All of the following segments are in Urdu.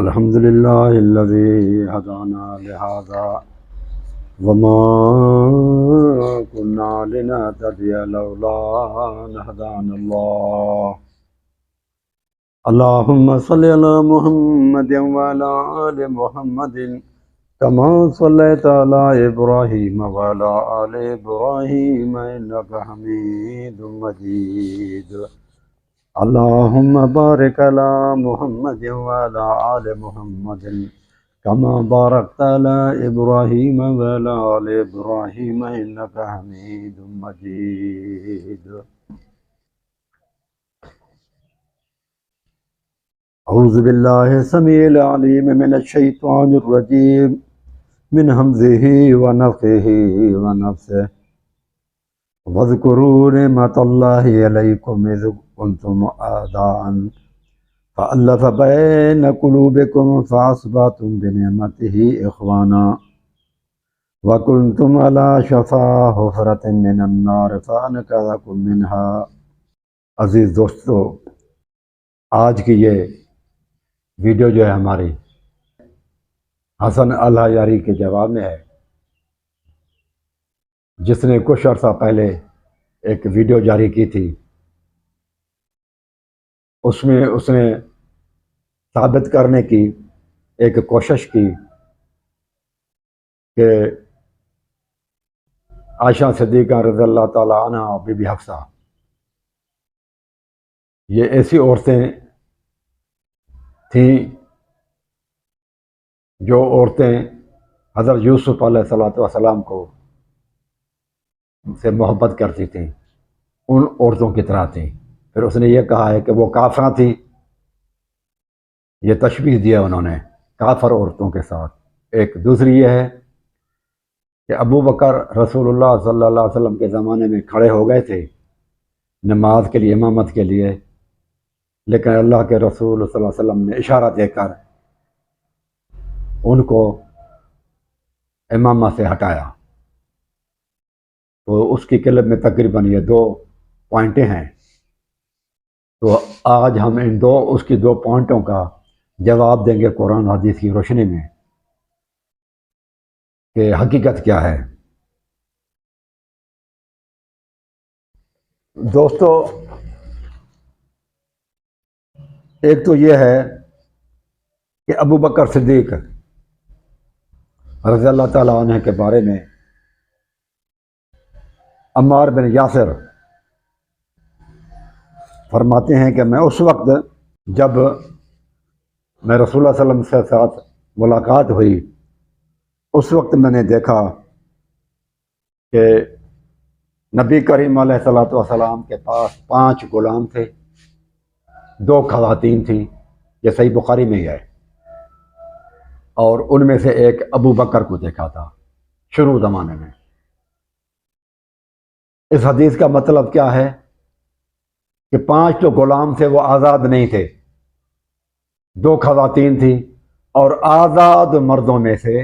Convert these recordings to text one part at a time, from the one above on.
الحمد لله الذي هدانا لهذا وما كنا لنهتدي لولا أن هدانا الله. اللهم صل على محمد وعلى آل محمد كما صليت على إبراهيم وعلى آل إبراهيم إنك حميد مجيد. اللهم بارك على محمد وعلى آل محمد كما باركت على إبراهيم وعلى آل إبراهيم إنك حميد مجيد. أعوذ بالله السميع العليم من الشيطان الرجيم من همزه ونفخه ونفثه. واذكروا نعمة الله عليكم إذ كنتم أعداء فألف بين قلوبكم فأصبحتم بنعمته إخوانا وكنتم على شفا حفرة من النار فأنقذكم منها. عزیز دوستو، آج کی یہ ویڈیو جو ہے ہماری حسن الحجاری کے جواب میں ہے، جس نے کچھ عرصہ پہلے ایک ویڈیو جاری کی تھی۔ اس میں اس نے ثابت کرنے کی ایک کوشش کی کہ عائشہ صدیقہ رضی اللہ تعالی عنہ اور بی بی حفصہ یہ ایسی عورتیں تھیں جو عورتیں حضرت یوسف علیہ السلام کو سے محبت کرتی تھیں، ان عورتوں کی طرح تھیں۔ پھر اس نے یہ کہا ہے کہ وہ کافرہ تھی، یہ تشبیہ دیا انہوں نے کافر عورتوں کے ساتھ۔ ایک دوسری یہ ہے کہ ابو بکر رسول اللہ صلی اللہ علیہ وسلم کے زمانے میں کھڑے ہو گئے تھے نماز کے لیے، امامت کے لیے، لیکن اللہ کے رسول صلی اللہ علیہ وسلم نے اشارہ دے کر ان کو امامہ سے ہٹایا۔ تو اس کی کلب میں تقریباً یہ 2 پوائنٹیں ہیں۔ تو آج ہم ان اس کی 2 پوائنٹوں کا جواب دیں گے قرآن و حدیث کی روشنی میں کہ حقیقت کیا ہے۔ دوستو، ایک تو یہ ہے کہ ابو بکر صدیق رضی اللہ تعالیٰ عنہ کے بارے میں عمار بن یاسر فرماتے ہیں کہ میں اس وقت جب میں رسول اللہ صلی اللہ علیہ وسلم کے ساتھ ملاقات ہوئی، اس وقت میں نے دیکھا کہ نبی کریم علیہ السلام کے پاس 5 غلام تھے، 2 خواتین تھیں، یہ صحیح بخاری میں ہی ہے، اور ان میں سے ایک ابو بکر کو دیکھا تھا شروع زمانے میں۔ اس حدیث کا مطلب کیا ہے کہ 5 جو غلام تھے وہ آزاد نہیں تھے، 2 خواتین تھیں، اور آزاد مردوں میں سے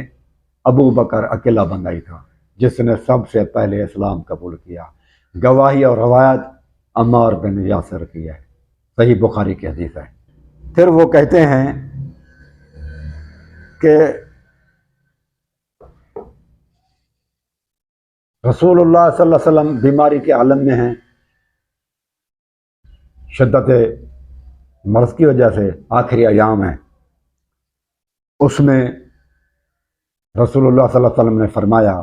ابو بکر اکیلا بندہ ہی تھا جس نے سب سے پہلے اسلام قبول کیا۔ گواہی اور روایت عمار بن یاسر کی ہے، صحیح بخاری کی حدیث ہے۔ پھر وہ کہتے ہیں کہ رسول اللہ صلی اللہ علیہ وسلم بیماری کے عالم میں ہیں، شدت مرض کی وجہ سے آخری ایام ہیں۔ اس میں رسول اللہ صلی اللہ علیہ وسلم نے فرمایا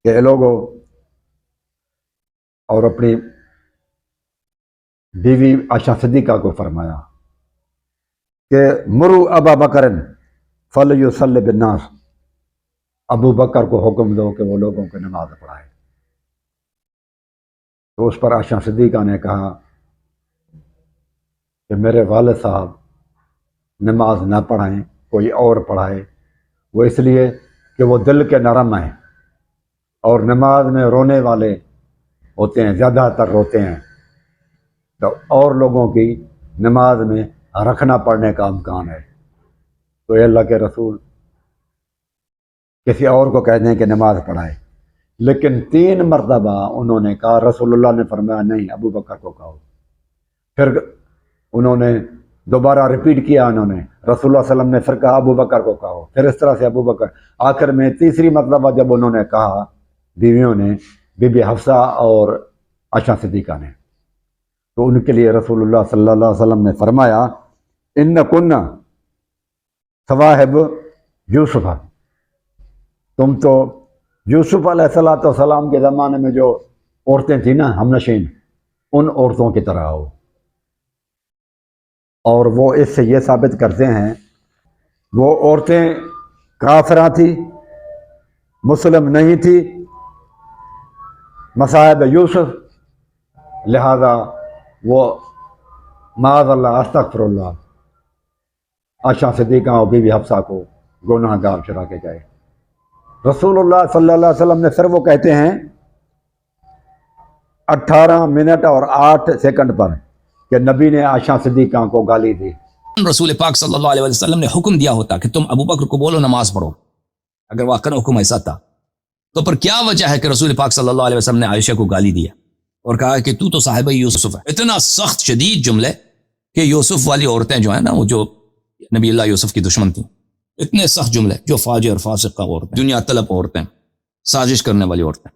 کہ اے لوگو، اور اپنی بیوی عائشہ صدیقہ کو فرمایا کہ مرو ابا بکر فلیصلی بالناس، ابو بکر کو حکم دو کہ وہ لوگوں کو نماز پڑھائے۔ تو اس پر عائشہ صدیقہ نے کہا کہ میرے والد صاحب نماز نہ پڑھائیں، کوئی اور پڑھائے۔ وہ اس لیے کہ وہ دل کے نرم ہیں اور نماز میں رونے والے ہوتے ہیں، زیادہ تر روتے ہیں، تو اور لوگوں کی نماز میں رکھنا پڑنے کا امکان ہے۔ تو اے اللہ کے رسول، کسی اور کو کہہ دیں کہ نماز پڑھائے۔ لیکن 3 مرتبہ انہوں نے کہا، رسول اللہ نے فرمایا نہیں، ابو بکر کو کہو۔ پھر انہوں نے دوبارہ ریپیٹ کیا انہوں نے، رسول اللہ صلی اللہ علیہ وسلم نے پھر کہا ابو بکر کو کہو، پھر اس طرح سے ابو بکر، آخر میں تیسری مرتبہ جب انہوں نے کہا بیویوں نے، بی بی حفصہ اور عائشہ صدیقہ نے، تو ان کے لیے رسول اللہ صلی اللہ علیہ وسلم نے فرمایا ان کنہ صواحب یوسف، تم تو یوسف علیہ السلام کے زمانے میں جو عورتیں تھیں نا ہم نشین، ان عورتوں کی طرح ہو۔ اور وہ اس سے یہ ثابت کرتے ہیں وہ عورتیں کافرہ تھی، مسلم نہیں تھی، مصاحب یوسف، لہذا وہ معاذ اللہ استغفر اللہ عائشہ صدیقہ اور بی بی حفصہ کو گناہ گار ٹھہرا کے گئے۔ رسول اللہ صلی اللہ علیہ وسلم نے پھر وہ کہتے ہیں 18 منٹ اور 8 سیکنڈ پر کہ نبی نے عائشہ صدیقہ کو گالی دی۔ رسول پاک صلی اللہ علیہ وسلم نے حکم دیا ہوتا کہ تم ابو بکر کو بولو نماز پڑھو، اگر واقعا حکم ایسا تھا تو پر کیا وجہ ہے کہ رسول پاک صلی اللہ علیہ وسلم نے عائشہ کو گالی دیا اور کہا کہ تو صاحبہ یوسف ہے؟ اتنا سخت شدید جملے کہ یوسف والی عورتیں جو ہیں نا، وہ جو نبی اللہ یوسف کی دشمن تھیں، اتنے سخت جملے، جو فاجر فاسقہ عورتیں، دنیا طلب عورتیں، سازش کرنے والی عورتیں۔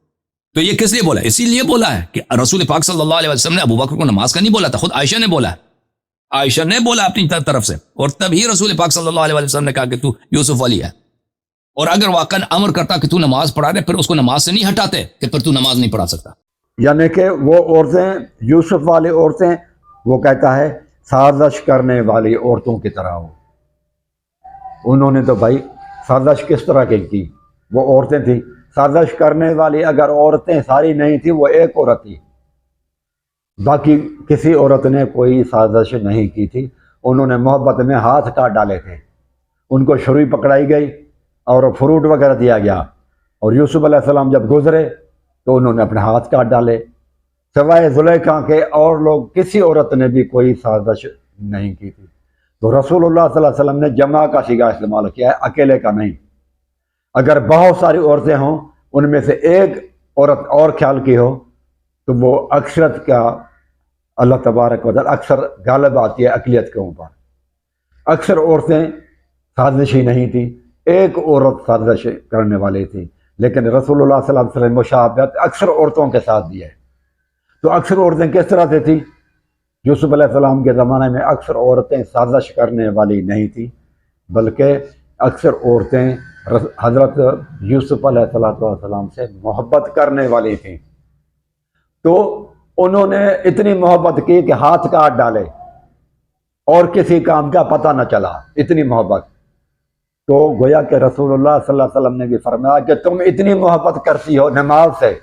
تو یہ کس لیے بولا؟ اسی لیے بولا ہے کہ رسول پاک صلی اللہ علیہ وسلم نے ابو بکر کو نماز کا نہیں بولا تھا، خود عائشہ نے بولا ہے، عائشہ نے بولا اپنی طرف سے، اور تب ہی رسول پاک صلی اللہ علیہ وسلم نے کہا کہ تو یوسف والی ہے۔ اور اگر واقعا امر کرتا کہ تو نماز پڑھا دے، پھر اس کو نماز سے نہیں ہٹاتے کہ پھر تو نماز نہیں پڑھا سکتا۔ یعنی کہ وہ عورتیں، یوسف والی عورتیں، وہ کہتا ہے سازش کرنے والی عورتوں کی طرح ہو۔ انہوں نے تو بھائی سازش کس طرح کی؟ وہ عورتیں تھیں، سازش کرنے والی اگر عورتیں ساری نہیں تھیں، وہ ایک عورت تھی، باقی کسی عورت نے کوئی سازش نہیں کی تھی۔ انہوں نے محبت میں ہاتھ کاٹ ڈالے تھے، ان کو چھری پکڑائی گئی اور فروٹ وغیرہ دیا گیا، اور یوسف علیہ السلام جب گزرے تو انہوں نے اپنے ہاتھ کاٹ ڈالے۔ سوائے زلیخا کے اور لوگ، کسی عورت نے بھی کوئی سازش نہیں کی تھی۔ تو رسول اللہ صلی اللہ علیہ وسلم نے جمع کا صیغہ استعمال کیا ہے، اکیلے کا نہیں۔ اگر بہت ساری عورتیں ہوں، ان میں سے ایک عورت اور خیال کی ہو، تو وہ اکثرت کا اللہ تبارک و تعالی اکثر غالب آتی ہے اقلیت کے اوپر۔ اکثر عورتیں سازشی نہیں تھیں، ایک عورت سازش کرنے والی تھی، لیکن رسول اللہ صلی اللہ علیہ وسلم مشابہت اکثر عورتوں کے ساتھ دی ہے۔ تو اکثر عورتیں کس طرح سے تھیں؟ یوسف علیہ السلام کے زمانے میں اکثر عورتیں سازش کرنے والی نہیں تھیں، بلکہ اکثر عورتیں حضرت یوسف علیہ السلام سے محبت کرنے والی تھیں۔ تو انہوں نے اتنی محبت کی کہ ہاتھ کاٹ ڈالے اور کسی کام کا پتہ نہ چلا، اتنی محبت۔ تو گویا کہ رسول اللہ صلی اللہ علیہ وسلم نے بھی فرمایا کہ تم اتنی محبت کرتی ہو نماز سے،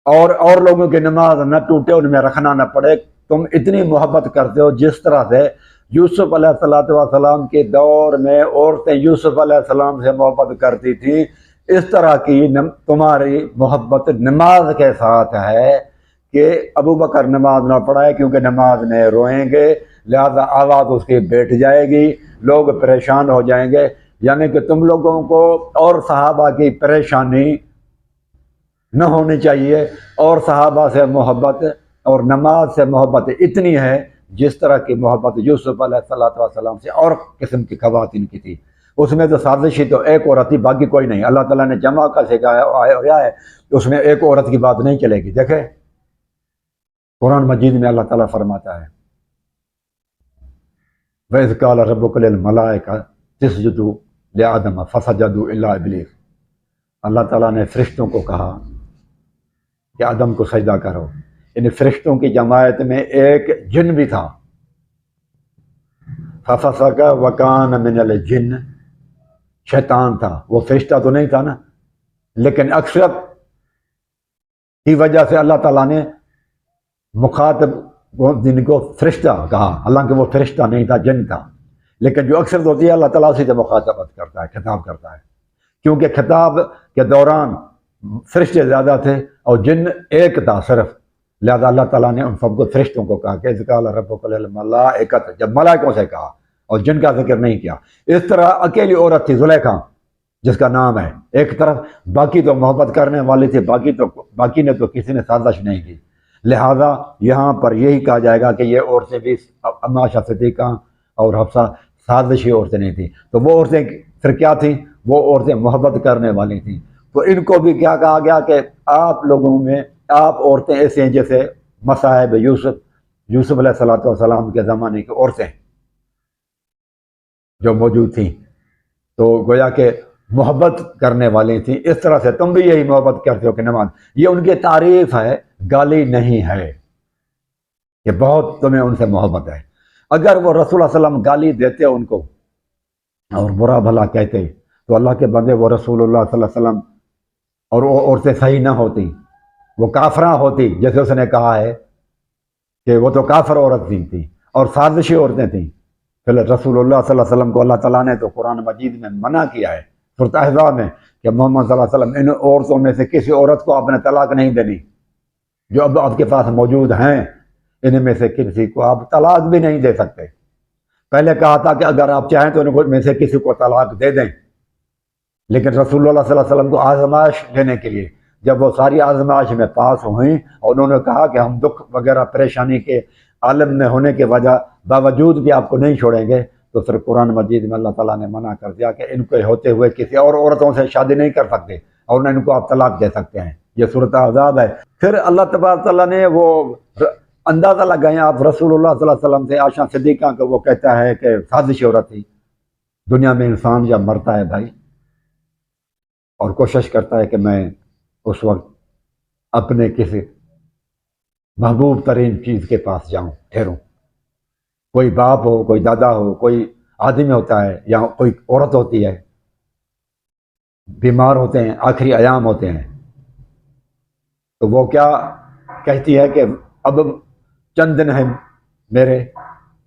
اور لوگوں کی نماز نہ ٹوٹے، ان میں رکھنا نہ پڑے، تم اتنی محبت کرتے ہو جس طرح سے یوسف علیہ السلام کے دور میں عورتیں یوسف علیہ السلام سے محبت کرتی تھی، اس طرح کی تمہاری محبت نماز کے ساتھ ہے کہ ابو بکر نماز نہ پڑھائے کیونکہ نماز میں روئیں گے، لہذا آواز اس کی بیٹھ جائے گی، لوگ پریشان ہو جائیں گے۔ یعنی کہ تم لوگوں کو اور صحابہ کی پریشانی نہ ہونی چاہیے، اور صحابہ سے محبت اور نماز سے محبت اتنی ہے جس طرح کی محبت یوسف علیہ السلام سے اور قسم کی خواتین کی تھی۔ اس میں تو سازشی تو ایک عورت تھی، باقی کوئی نہیں۔ اللہ تعالیٰ نے جمع کا سکھایا ہے، اس میں ایک عورت کی بات نہیں چلے گی۔ دیکھیں قرآن مجید میں اللہ تعالیٰ فرماتا ہے وَإِذْ قَالَ رَبُّكَ لِلْمَلَائِكَةِ اسْجُدُوا لِآدَمَ فَسَجَدُوا إِلَّا إِبْلِيسَ۔ اللہ تعالیٰ نے فرشتوں کو کہا کہ آدم کو سجدہ کرو۔ ان فرشتوں کی جماعت میں ایک جن بھی تھا، فَفَسَقَ وَكَانَ مِنَ الْجِنِّ، شیطان تھا، وہ فرشتہ تو نہیں تھا نا، لیکن اکثرت کی وجہ سے اللہ تعالیٰ نے مخاطب جن کو فرشتہ کہا، حالانکہ وہ فرشتہ نہیں تھا، جن تھا، لیکن جو اکثر ہوتی ہے اللہ تعالیٰ اسی سے مخاطبت کرتا ہے، خطاب کرتا ہے، کیونکہ خطاب کے دوران فرشتے زیادہ تھے اور جن ایک تھا صرف، لہذا اللہ تعالیٰ نے ان سب کو فرشتوں کو کہا کہ اذ قال ربک للملائکۃ، جب ملائکوں سے کہا اور جن کا ذکر نہیں کیا۔ اس طرح اکیلی عورت تھی زلیخا جس کا نام ہے ایک طرف، باقی تو محبت کرنے والی تھی، باقی نے تو کسی نے سازش نہیں کی، لہذا یہاں پر یہی کہا جائے گا کہ یہ عورتیں بھی اما عائشہ صدیقہ اور حفصہ سازشی عورتیں نہیں تھیں، تو وہ عورتیں پھر کیا تھیں؟ وہ عورتیں محبت کرنے والی تھیں۔ تو ان کو بھی کیا کہا گیا کہ آپ لوگوں میں آپ عورتیں ایسے ہیں جیسے مصاحب یوسف علیہ الصلوۃ والسلام کے زمانے کی عورتیں جو موجود تھیں، تو گویا کہ محبت کرنے والی تھیں۔ اس طرح سے تم بھی یہی محبت کرتے ہو کہ نماز، یہ ان کی تعریف ہے، گالی نہیں ہے کہ بہت تمہیں ان سے محبت ہے۔ اگر وہ رسول اللہ صلی اللہ علیہ وسلم گالی دیتے ان کو اور برا بھلا کہتے تو اللہ کے بندے وہ رسول اللہ صلی اللہ علیہ وسلم اور وہ عورتیں صحیح نہ ہوتی، وہ کافراں ہوتی، جیسے اس نے کہا ہے کہ وہ تو کافر عورت تھی اور سازشی عورتیں تھیں۔ پھر رسول اللہ صلی اللہ علیہ وسلم کو اللہ تعالیٰ نے تو قرآن مجید میں منع کیا ہے سورۃ احزاب میں کہ محمد صلی اللہ علیہ وسلم ان عورتوں میں سے کسی عورت کو آپ نے طلاق نہیں دینی، جو اب آپ کے پاس موجود ہیں ان میں سے کسی کو آپ طلاق بھی نہیں دے سکتے۔ پہلے کہا تھا کہ اگر آپ چاہیں تو ان میں سے کسی کو طلاق دے دیں، لیکن رسول اللہ صلی اللہ علیہ وسلم کو آزمائش لینے کے لیے جب وہ ساری آزمائش میں پاس ہوئیں اور انہوں نے کہا کہ ہم دکھ وغیرہ پریشانی کے عالم میں ہونے کے باوجود بھی آپ کو نہیں چھوڑیں گے، تو پھر قرآن مجید میں اللہ تعالیٰ نے منع کر دیا کہ ان کے ہوتے ہوئے کسی اور عورتوں سے شادی نہیں کر سکتے اور نہ ان کو آپ طلاق دے سکتے ہیں۔ یہ صورت احزاب ہے۔ پھر اللہ تبارک تعالیٰ نے وہ اندازہ لگائیں آپ رسول اللہ صلی اللہ علیہ وسلم سے عائشہ صدیقہ کو، وہ کہتا ہے کہ سازشی عورت تھی۔ دنیا میں انسان جب مرتا ہے بھائی اور کوشش کرتا ہے کہ میں اس وقت اپنے کسی محبوب ترین چیز کے پاس جاؤں، ٹھہروں، کوئی باپ ہو، کوئی دادا ہو، کوئی آدمی ہوتا ہے یا کوئی عورت ہوتی ہے، بیمار ہوتے ہیں، آخری ایام ہوتے ہیں، تو وہ کیا کہتی ہے کہ اب چند دن ہیں میرے،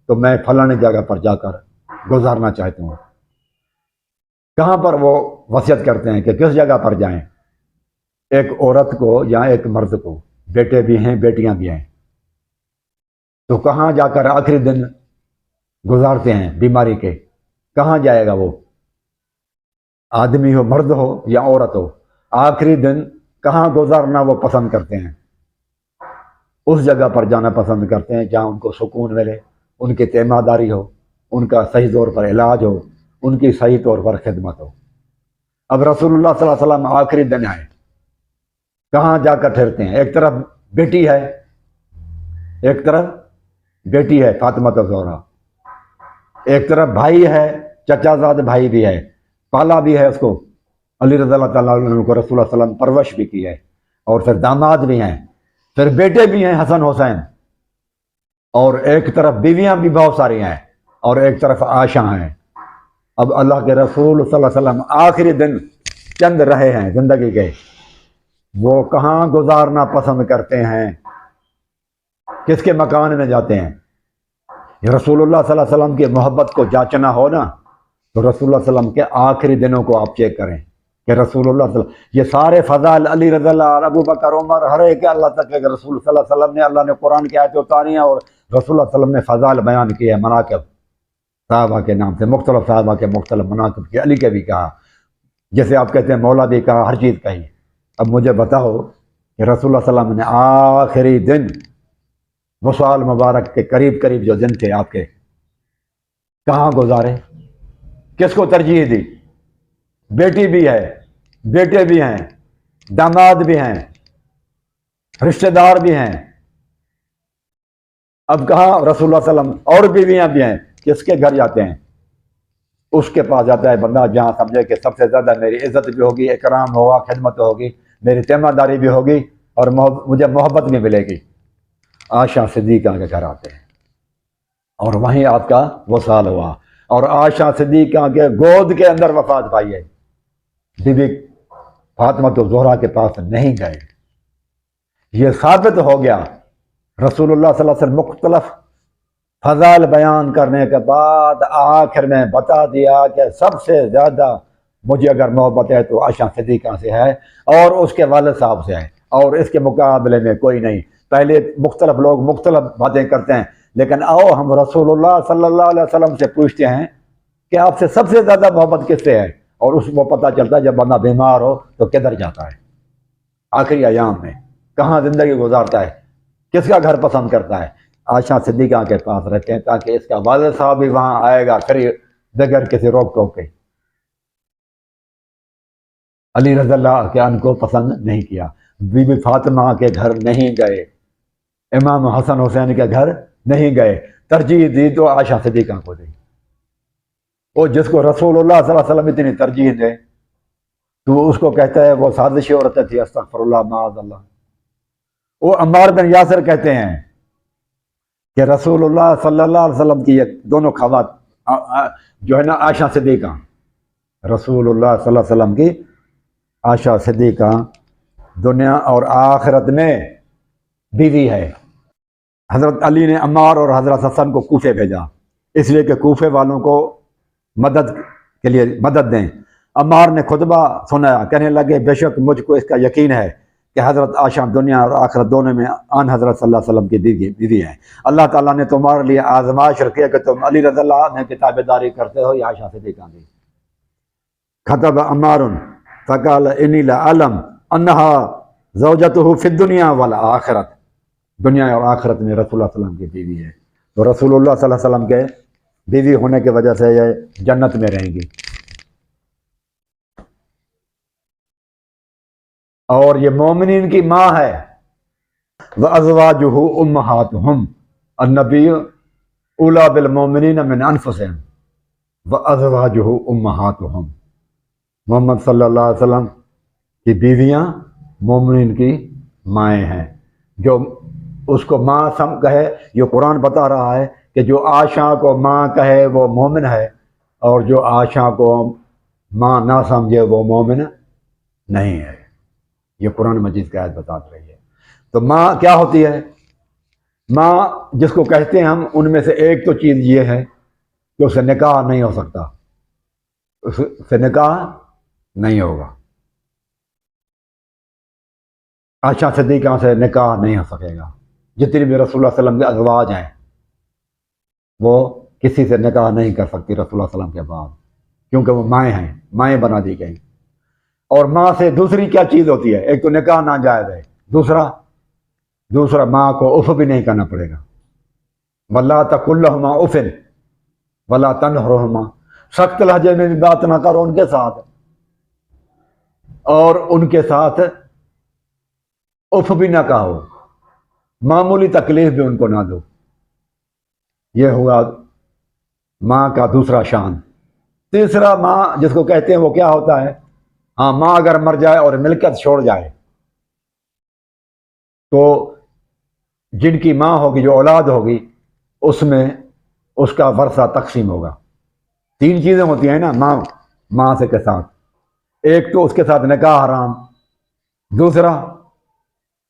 تو میں فلاں جگہ پر جا کر گزارنا چاہتا ہوں۔ کہاں پر وہ وصیت کرتے ہیں کہ کس جگہ پر جائیں؟ ایک عورت کو یا ایک مرد کو، بیٹے بھی ہیں بیٹیاں بھی ہیں، تو کہاں جا کر آخری دن گزارتے ہیں بیماری کے؟ کہاں جائے گا وہ؟ آدمی ہو، مرد ہو یا عورت ہو، آخری دن کہاں گزارنا وہ پسند کرتے ہیں؟ اس جگہ پر جانا پسند کرتے ہیں جہاں ان کو سکون ملے، ان کی تیمارداری ہو، ان کا صحیح طور پر علاج ہو، ان کی صحیح طور پر خدمت ہو۔ اب رسول اللہ صلی اللہ علیہ وسلم آخری دن آئے، کہاں جا کر ٹھہرتے ہیں؟ ایک طرف بیٹی ہے، ایک طرف بیٹی ہے فاطمہ الزہرا، ایک طرف بھائی ہے، چچا زاد بھائی بھی ہے، پالا بھی ہے اس کو، علی رضی اللہ تعالیٰ عنہ کو رسول اللہ صلی اللہ علیہ وسلم پرورش بھی کی ہے، اور پھر داماد بھی ہیں، پھر بیٹے بھی ہیں حسن حسین، اور ایک طرف بیویاں بھی بہت ساری ہیں، اور ایک طرف عائشہ ہیں۔ اب اللہ کے رسول صلی اللہ علیہ وسلم آخری دن چند رہے ہیں زندگی کے، وہ کہاں گزارنا پسند کرتے ہیں؟ کس کے مکان میں جاتے ہیں؟ رسول اللہ صلی اللہ علیہ وسلم کی محبت کو جانچنا ہو نا، تو رسول اللہ صلی اللہ علیہ وسلم کے آخری دنوں کو آپ چیک کریں کہ رسول اللہ صلی اللہ علیہ وسلم، یہ سارے فضائل علی رضی اللہ، ابو بکر، عمر، ہر ایک اللہ تک کہ رسول صلی اللہ علیہ وسلم نے، اللہ نے قرآن کی آیتیں اتاری ہیں اور رسول اللہ صلی اللہ علیہ وسلم نے فضائل بیان کیے ہیں، مناقب صحابہ کے نام سے، مختلف صحابہ کے مختلف مناقب کے، علی کے بھی کہا، جیسے آپ کہتے ہیں مولا بھی کہا، ہر چیز کہی۔ اب مجھے بتاؤ کہ رسول اللہ صلی اللہ علیہ وسلم نے آخری دن وصال مبارک کے قریب قریب جو دن تھے آپ کے، کہاں گزارے؟ کس کو ترجیح دی؟ بیٹی بھی ہے، بیٹے بھی ہیں، داماد بھی ہیں، رشتہ دار بھی ہیں، اب کہاں رسول اللہ صلی اللہ علیہ وسلم، اور بیویاں بھی ہیں، کس کے گھر جاتے ہیں؟ اس کے پاس جاتا ہے بندہ جہاں سمجھے کہ سب سے زیادہ میری عزت بھی ہوگی، اکرام ہوگا، خدمت ہوگی، میری تیمارداری بھی ہوگی، اور مجھے محبت بھی ملے گی۔ عائشہ صدیقہ کے گھر آتے ہیں اور وہیں آپ کا وصال ہوا، اور عائشہ صدیقہ کے گود کے اندر وفات پائی ہے، بی بی فاطمہ الزہرا کے پاس نہیں گئے۔ یہ ثابت ہو گیا رسول اللہ صلی اللہ علیہ وسلم مختلف فضائل بیان کرنے کے بعد آخر میں بتا دیا کہ سب سے زیادہ مجھے اگر محبت ہے تو عائشہ صدیقہ سے ہے اور اس کے والد صاحب سے ہے، اور اس کے مقابلے میں کوئی نہیں۔ پہلے مختلف لوگ مختلف باتیں کرتے ہیں، لیکن آؤ ہم رسول اللہ صلی اللہ علیہ وسلم سے پوچھتے ہیں کہ آپ سے سب سے زیادہ محبت کس سے ہے، اور اس کو پتہ چلتا ہے جب بندہ بیمار ہو تو کدھر جاتا ہے، آخری ایام میں کہاں زندگی گزارتا ہے۔ کس کا گھر پسند کرتا ہے؟ عائشہ صدیقہ کے پاس رکھیں تاکہ اس کا والد صاحب بھی وہاں آئے گا پھر بغیر کسی روک ٹوک کے۔ علی رضی اللہ کے عنہ کو پسند نہیں کیا، بی بی فاطمہ کے گھر نہیں گئے، امام حسن حسین کے گھر نہیں گئے، ترجیح دی تو عائشہ صدیقہ کو دی۔ وہ جس کو رسول اللہ صلی اللہ علیہ وسلم اتنی ترجیح دے تو اس کو کہتا ہے وہ سازشی عورتیں تھی، استغفر اللہ معاذ اللہ۔ وہ عمار بن یاسر کہتے ہیں کہ رسول اللہ صلی اللہ علیہ وسلم کی یہ دونوں خوات جو ہے نا عائشہ صدیقہ، رسول اللہ صلی اللہ علیہ وسلم کی عائشہ صدیقہ دنیا اور آخرت میں بیوی ہے۔ حضرت علی نے عمار اور حضرت حسن کو کوفے بھیجا اس لیے کہ کوفے والوں کو مدد کے لیے مدد دیں۔ عمار نے خطبہ سنایا، کہنے لگے بے شک مجھ کو اس کا یقین ہے کہ حضرت عائشہ دنیا اور آخرت دونوں میں آن حضرت صلی اللہ علیہ وسلم کی بیوی ہیں۔ اللہ تعالیٰ نے تمہارے لیے آزمائش رکھی ہے کہ تم علی رضی اللہ عنہ کی تابعداری کرتے ہو یا عائشہ صدیقہ کی۔ خطب عمار فقال انی لأعلم انها زوجته فی الدنیا والآخرت، دنیا اور آخرت میں رسول اللہ صلی اللہ علیہ وسلم کی بیوی ہے، تو رسول اللہ صلی اللہ علیہ وسلم کے بیوی ہونے کی وجہ سے یہ جنت میں رہیں گی۔ اور یہ مومنین کی ماں ہے۔ وَأَزْوَاجُهُ أُمَّهَاتُهُمْ النبی اولیٰ بالمؤمنین من انفسہم وَأَزْوَاجُهُ أُمَّهَاتُهُمْ، محمد صلی اللہ علیہ وسلم کی بیویاں مومنین کی مائیں ہیں۔ جو اس کو ماں کہے، یہ قرآن بتا رہا ہے کہ جو عائشہ کو ماں کہے وہ مومن ہے، اور جو عائشہ کو ماں نہ سمجھے وہ مومن نہیں ہے۔ یہ قرآن مجید کی آیت بتا رہی ہے۔ تو ماں کیا ہوتی ہے؟ ماں جس کو کہتے ہیں ہم، ان میں سے ایک تو چیز یہ ہے کہ اس سے نکاح نہیں ہو سکتا، اس سے نکاح نہیں ہوگا۔ عائشہ صدیقہ سے نکاح نہیں ہو سکے گا۔ جتنی بھی رسول اللہ صلی اللہ علیہ وسلم کے ازواج ہیں وہ کسی سے نکاح نہیں کر سکتی رسول اللہ صلی اللہ علیہ وسلم کے بعد، کیونکہ وہ مائیں ہیں، مائیں بنا دی گئی۔ اور ماں سے دوسری کیا چیز ہوتی ہے؟ ایک تو نکاح ناجائز ہے، دوسرا ماں کو اف بھی نہیں کرنا پڑے گا۔ وَلَا تَقُل لَّهُمَا اُفٍ وَلَا تَنْهَرْهُمَا، سخت لہجے میں بھی بات نہ کرو ان کے ساتھ، اور ان کے ساتھ اف بھی نہ کہو، معمولی تکلیف بھی ان کو نہ دو۔ یہ ہوا ماں کا دوسرا شان۔ تیسرا ماں جس کو کہتے ہیں وہ کیا ہوتا ہے؟ ہاں، ماں اگر مر جائے اور ملکت چھوڑ جائے تو جن کی ماں ہوگی، جو اولاد ہوگی، اس میں اس کا ورثہ تقسیم ہوگا۔ تین چیزیں ہوتی ہیں نا ماں سے کے ساتھ، ایک تو اس کے ساتھ نکاح حرام، دوسرا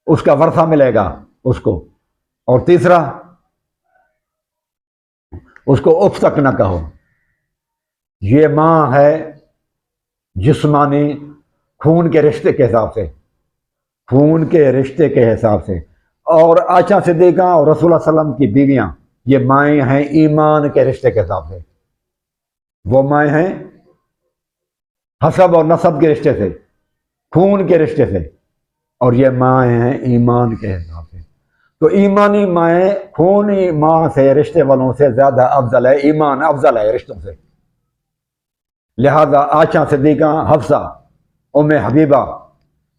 اس کا ورثہ ملے گا اس کو، اور تیسرا اس کو اف تک نہ کہو۔ یہ ماں ہے جسمانی خون کے رشتے کے حساب سے، خون کے رشتے کے حساب سے۔ اور عائشہ صدیقہ اور رسول اللہ صلی اللہ علیہ وسلم کی بیویاں یہ مائیں ہیں ایمان کے رشتے کے حساب سے۔ وہ مائیں ہیں حسب اور نسب کے رشتے سے، خون کے رشتے سے، اور یہ مائیں ہیں ایمان کے حساب سے۔ تو ایمانی مائیں خونی ماں سے رشتے والوں سے زیادہ افضل ہے، ایمان افضل ہے رشتوں سے۔ لہذا عائشہ صدیقہ، حفصہ، ام حبیبہ،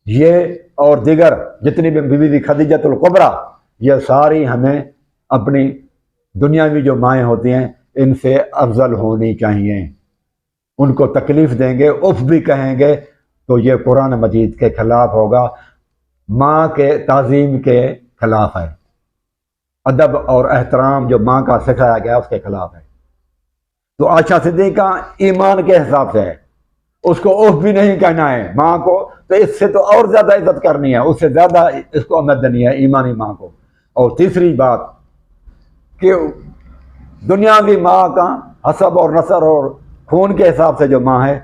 یہ اور دیگر جتنی بھی بی خدیجۃ الکبریٰ، یہ ساری ہمیں اپنی دنیاوی جو مائیں ہوتی ہیں ان سے افضل ہونی چاہیے۔ ان کو تکلیف دیں گے، اف بھی کہیں گے تو یہ قرآن مجید کے خلاف ہوگا، ماں کے تعظیم کے خلاف ہے، ادب اور احترام جو ماں کا سکھایا گیا اس کے خلاف ہے۔ تو عائشہ صدیقہ ایمان کے حساب سے ہے، اس کو اف بھی نہیں کہنا ہے ماں کو، تو اس سے تو اور زیادہ عزت کرنی ہے، اس سے زیادہ اس کو اہمیت دینی ہے ایمانی ماں کو۔ اور تیسری بات کہ دنیاوی ماں کا حسب اور نسب اور خون کے حساب سے جو ماں ہے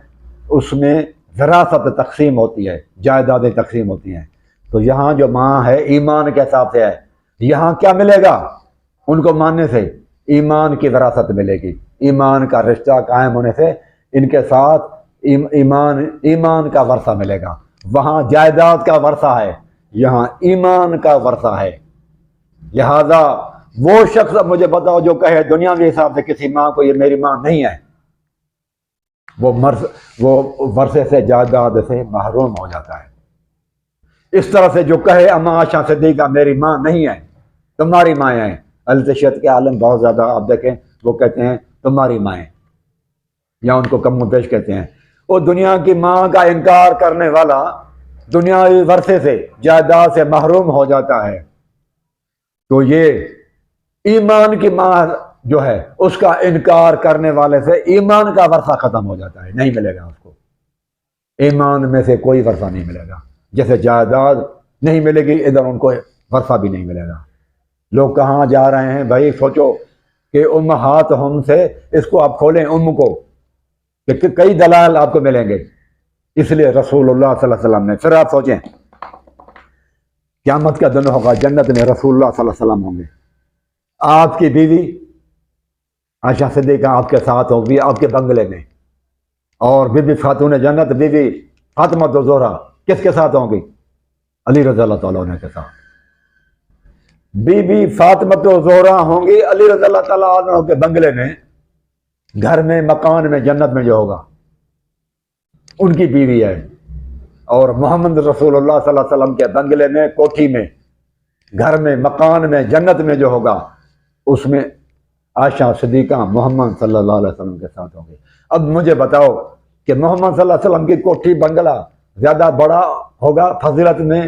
اس میں وراثت تقسیم ہوتی ہے، جائیدادیں تقسیم ہوتی ہیں۔ تو یہاں جو ماں ہے ایمان کے حساب سے ہے، یہاں کیا ملے گا؟ ان کو ماننے سے ایمان کی وراثت ملے گی، ایمان کا رشتہ قائم ہونے سے ان کے ساتھ ایمان کا ورثہ ملے گا۔ وہاں جائیداد کا ورثہ ہے، یہاں ایمان کا ورثہ ہے۔ لہذا وہ شخص اب مجھے بتاؤ جو کہے دنیاوی حساب سے کسی ماں کو یہ میری ماں نہیں ہے، وہ ورثے سے جائیداد سے محروم ہو جاتا ہے۔ اس طرح سے جو کہے اما عائشہ صدیقہ میری ماں نہیں ہے، تمہاری مائیں ہیں، التشیت کے عالم بہت زیادہ آپ دیکھیں وہ کہتے ہیں تمہاری مائیں، یا ان کو کم و بیش کہتے ہیں۔ وہ دنیا کی ماں کا انکار کرنے والا دنیاوی ورثے سے جائیداد سے محروم ہو جاتا ہے، تو یہ ایمان کی ماں جو ہے اس کا انکار کرنے والے سے ایمان کا ورثہ ختم ہو جاتا ہے، نہیں ملے گا اس کو، ایمان میں سے کوئی ورثہ نہیں ملے گا، جیسے جائیداد نہیں ملے گی ادھر ان کو ورثہ بھی نہیں ملے گا۔ لوگ کہاں جا رہے ہیں بھائی؟ سوچو کہ امہات ہم سے اس کو آپ کھولیں ام کو کہ کئی دلائل آپ کو ملیں گے، اس لیے رسول اللہ صلی اللہ علیہ وسلم نے، پھر آپ سوچیں قیامت کا دن ہوگا، جنت میں رسول اللہ صلی اللہ علیہ وسلم ہوں گے، آپ کی بیوی عائشہ صدیقہ آپ کے ساتھ ہوگی آپ کے بنگلے میں، اور بی بی خاتون جنت بی بی فاطمہ زہرا کس کے ساتھ ہوں گی؟ علی رضی اللہ تعالیٰ عنہ کے ساتھ۔ بی بی فاطمہ زہرا ہوں گی علی رضی اللہ تعالیٰ عنہ کے بنگلے میں، گھر میں، مکان میں، جنت میں جو ہوگا ان کی بیوی ہے، اور محمد رسول اللہ صلی اللہ علیہ وسلم کے بنگلے میں، کوٹھی میں، گھر میں، مکان میں، جنت میں جو ہوگا اس میں عائشہ صدیقہ محمد صلی اللہ علیہ وسلم کے ساتھ ہوں گے۔ اب مجھے بتاؤ کہ محمد صلی اللہ علیہ وسلم کی کوٹھی بنگلہ زیادہ بڑا ہوگا فضیلت میں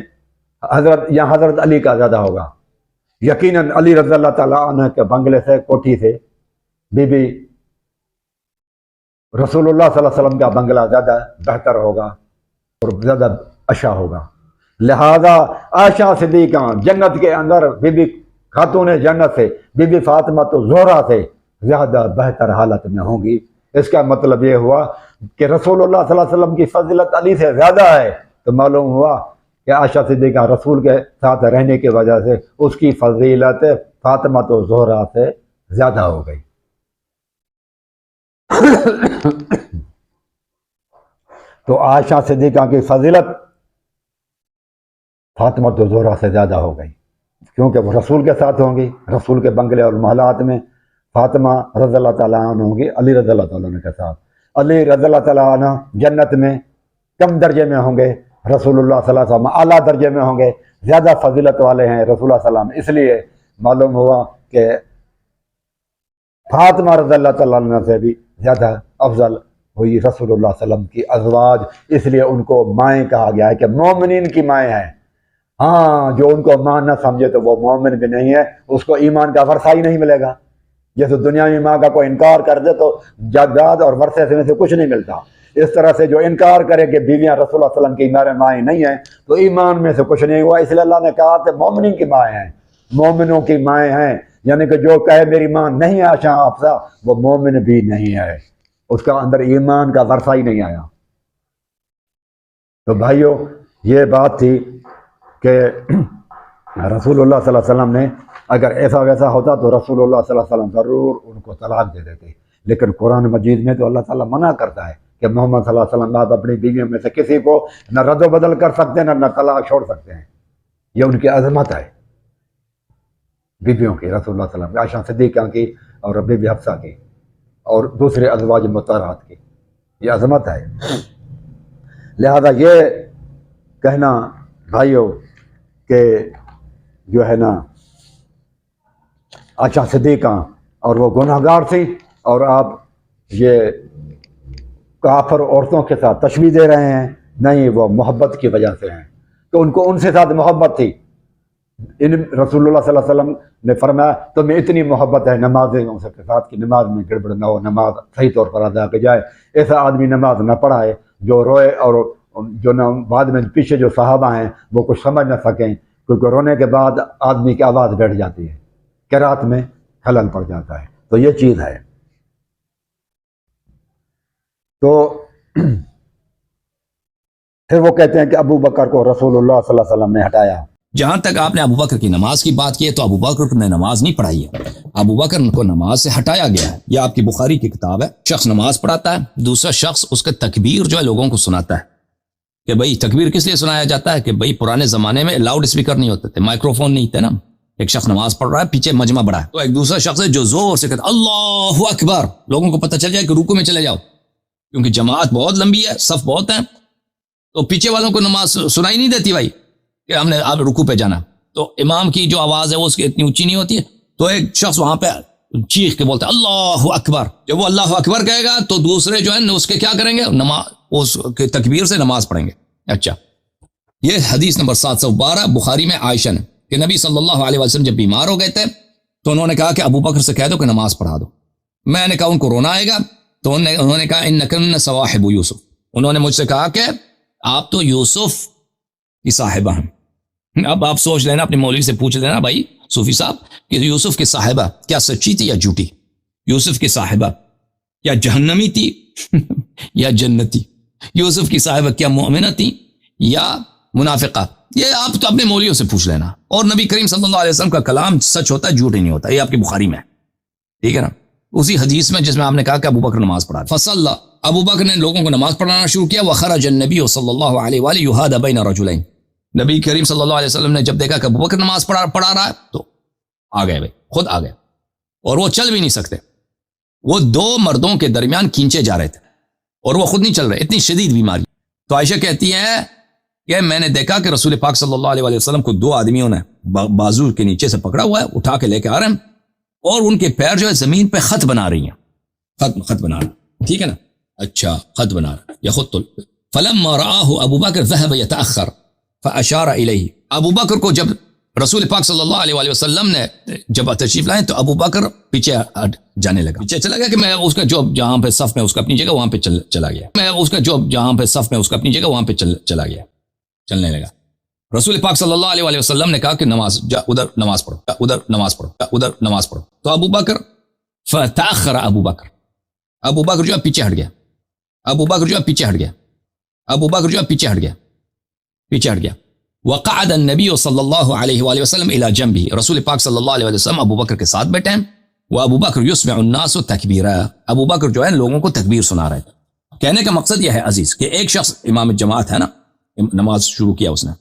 حضرت علی کا زیادہ ہوگا؟ یقیناً علی رضی اللہ تعالیٰ عنہ کے بنگلے سے، کوٹھی سے بی بی رسول اللہ صلی اللہ علیہ وسلم کا بنگلہ زیادہ بہتر ہوگا اور زیادہ اچھا ہوگا۔ لہذا عائشہ صدیقہ جنت کے اندر بی بی خاتون جنت سے، بی بی فاطمہ زہرا سے زیادہ بہتر حالت میں ہوں گی۔ اس کا مطلب یہ ہوا کہ رسول اللہ صلی اللہ علیہ وسلم کی فضیلت علی سے زیادہ ہے، تو معلوم ہوا کہ عائشہ صدیقہ رسول کے ساتھ رہنے کی وجہ سے اس کی فضیلت فاطمہ زہرا سے زیادہ ہو گئی۔ تو عائشہ صدیقہ کی فضیلت فاطمہ زہرا سے زیادہ ہو گئی، کیونکہ وہ رسول کے ساتھ ہوں گی، رسول کے بنگلے اور محلات میں۔ فاطمہ رضی اللہ تعالیٰ عنہ ہوں گی علی رضی اللہ تعالیٰ عنہ کے ساتھ۔ علی رضی اللہ تعالیٰ عنہ جنت میں کم درجے میں ہوں گے، رسول اللہ صلی اللہ علیہ وسلم اعلیٰ درجے میں ہوں گے، زیادہ فضیلت والے ہیں رسول اللہ صلی اللہ علیہ وسلم۔ اس لیے معلوم ہوا کہ فاطمہ رضی اللہ تعالیٰ عنہ سے بھی زیادہ افضل ہوئی رسول اللہ صلی اللہ علیہ وسلم کی ازواج، اس لیے ان کو مائیں کہا گیا ہے کہ مومنین کی مائیں ہیں۔ ہاں، جو ان کو ماں نہ سمجھے تو وہ مومن بھی نہیں ہے، اس کو ایمان کا ورثہ ہی نہیں ملے گا۔ جیسے دنیاوی ماں کا کوئی انکار کر دے تو جائیداد اور ورثے میں سے کچھ نہیں ملتا، اس طرح سے جو انکار کرے کہ بیویاں رسول اللہ صلی اللہ علیہ وسلم کی میرے مائیں نہیں ہیں تو ایمان میں سے کچھ نہیں ہوا۔ اس لیے اللہ نے کہا کہ مومنین کی مائیں ہیں، مومنوں کی مائیں ہیں، یعنی کہ جو کہے میری ماں نہیں ہے عائشہ حفصہ، وہ مومن بھی نہیں ہے، اس کا اندر ایمان کا ورثہ ہی نہیں آیا۔ تو بھائیو، یہ بات تھی کہ رسول اللہ صلی اللہ علیہ وسلم نے اگر ایسا ویسا ہوتا تو رسول اللہ صلی اللہ علیہ وسلم ضرور ان کو طلاق دے دیتے، لیکن قرآن مجید میں تو اللہ تعالیٰ منع کرتا ہے کہ محمد صلی اللہ علیہ وسلم آپ اپنی بیویوں میں سے کسی کو نہ رد و بدل کر سکتے ہیں نہ طلاق چھوڑ سکتے ہیں۔ یہ ان کی عظمت ہے بیویوں کی، رسول اللہ صلی اللہ علیہ وسلم کی، عائشہ صدیقہ کی اور بی بی حفصہ کی اور دوسرے ازواج مطہرات کی، یہ عظمت ہے۔ لہذا یہ کہنا بھائیو کہ جو ہے نا عائشہ صدیقہ اور وہ گناہ گار تھی، اور آپ یہ کافر عورتوں کے ساتھ تشبیہ دے رہے ہیں، نہیں، وہ محبت کی وجہ سے ہیں، تو ان کو ان سے ساتھ محبت تھی۔ رسول اللہ صلی اللہ علیہ وسلم نے فرمایا تمہیں اتنی محبت ہے نمازوں کے ساتھ کہ نماز میں گڑبڑ نہ ہو، نماز صحیح طور پر ادا کی جائے۔ ایسا آدمی نماز نہ پڑھائے جو روئے اور جو نہ بعد میں پیچھے جو صحابہ ہیں وہ کچھ سمجھ نہ سکیں، کیونکہ رونے کے بعد آدمی کی آواز بیٹھ جاتی ہے، قرات میں خلل پڑ جاتا ہے، تو یہ چیز ہے۔ تو پھر وہ کہتے ہیں کہ ابو بکر کو رسول اللہ صلی اللہ علیہ وسلم نے ہٹایا۔ جہاں تک آپ نے ابو بکر کی نماز کی بات کی ہے تو ابو بکر نے نماز نہیں پڑھائی ہے، ابو بکر کو نماز سے ہٹایا گیا ہے۔ یہ آپ کی بخاری کی کتاب ہے۔ شخص نماز پڑھاتا ہے، دوسرا شخص اس کا تکبیر جو ہے لوگوں کو سناتا ہے کہ بھائی تکبیر کس لیے سنایا جاتا ہے کہ بھائی پرانے زمانے میں لاؤڈ اسپیکر نہیں ہوتے تھے، مائکرو فون نہیں تھے نا، ایک شخص نماز پڑھ رہا ہے، پیچھے مجمع بڑا ہے، تو ایک دوسرا شخص ہے جو زور سے کہتا ہے اللہ اکبر، لوگوں کو پتہ چل جائے کہ رکوع میں چلے جاؤ، کیونکہ جماعت بہت لمبی ہے، صف بہت ہے، تو پیچھے والوں کو نماز سنائی نہیں دیتی بھائی کہ ہم نے اب رکوع پہ جانا، تو امام کی جو آواز ہے وہ اس کی اتنی اونچی نہیں ہوتی ہے، تو ایک شخص وہاں پہ چیخ کے بولتا ہے اللہ اکبر، جب وہ اللہ اکبر کہے گا تو دوسرے جو ہیں اس کے کیا کریں گے، نماز اس کے تکبیر سے نماز پڑھیں گے۔ اچھا، یہ حدیث نمبر 712 بخاری میں عائشہ نے کہ نبی صلی اللہ علیہ وسلم جب بیمار ہو گئے تھے تو انہوں نے کہا کہ ابو بکر سے کہہ دو کہ نماز پڑھا دو۔ میں نے کہا ان کو رونا آئے گا، تو انہوں نے کہا انکن صواحب یوسف، انہوں نے مجھ سے کہا کہ آپ تو یوسف کی صاحبہ ہیں۔ اب آپ سوچ لینا، اپنے مولوی سے پوچھ لینا بھائی صوفی صاحب کہ یوسف کی صاحبہ کیا سچی تھی یا جھوٹی؟ یوسف کی صاحبہ کیا جہنمی تھی یا جنتی؟ یوسف کی صاحبہ کیا مومنہ تھی یا منافقہ؟ یہ آپ تو اپنے مولویوں سے پوچھ لینا، اور نبی کریم صلی اللہ علیہ وسلم کا کلام سچ ہوتا ہے، جھوٹ ہی نہیں ہوتا، یہ آپ کی بخاری میں ہے، ٹھیک ہے نا، اسی حدیث میں جس میں آپ نے کہا کہ ابو بکر نماز پڑھا، فصلى، ابو بکر نے لوگوں کو نماز پڑھانا شروع کیا، وخرج النبی صلی اللہ علیہ وآلہ یحاد بین رجلین، نبی کریم صلی اللہ علیہ وسلم نے جب دیکھا کہ ابو بکر نماز پڑھا رہا ہے تو آ گئے بھائی، خود آ گئے، اور وہ چل بھی نہیں سکتے، وہ دو مردوں کے درمیان کھینچے جا رہے تھے اور وہ خود نہیں چل رہے، اتنی شدید بیماری۔ تو عائشہ کہتی ہے کہ میں نے دیکھا کہ رسول پاک صلی اللہ علیہ وسلم کو دو آدمیوں نے بازو کے نیچے سے پکڑا ہوا ہے، اٹھا کے لے کے آ رہے ہیں، اور ان کے پیر جو ہے زمین پہ خط بنا رہی ہیں، خط بنا رہا، ٹھیک ہے نا، اچھا خط بنا رہا یا خط فلما رآہ ابو بکر ذهب يتأخر فاشار الیہ، ابو بکر کو جب رسول پاک صلی اللہ علیہ وسلم نے جب تشریف لائے تو ابو بکر پیچھے جانے لگا، پیچھے چلا گیا کہ میں اس کا جو جہاں پہ صف میں اس کا اپنی جگہ وہاں پہ چلا گیا، میں اس کا جو جہاں پہ صف میں اس کا اپنی جگہ وہاں پہ چلا گیا، چلنے لگا۔ رسول پاک صلی اللہ علیہ وسلم نے کہا کہ نماز جا ادھر نماز پڑھو، ادھر نماز پڑھو، ادھر نماز پڑھو، تو ابو بکر فتأخر ابو بکر جو ہے پیچھے ہٹ گیا، ابو بکر جو ہے پیچھے ہٹ گیا، وقعد النبی صلی اللہ علیہ وآلہ وسلم الى جنبه، رسول پاک صلی اللہ علیہ وسلم ابو بکر کے ساتھ بیٹھے ہیں، وہ ابو بکر یسمع الناس تکبیرا، ابو بکر جو ہے لوگوں کو تکبیر سنا رہے تھے۔ کہنے کا مقصد یہ ہے عزیز کہ ایک شخص امام جماعت ہے نا، نماز شروع کیا اس نے،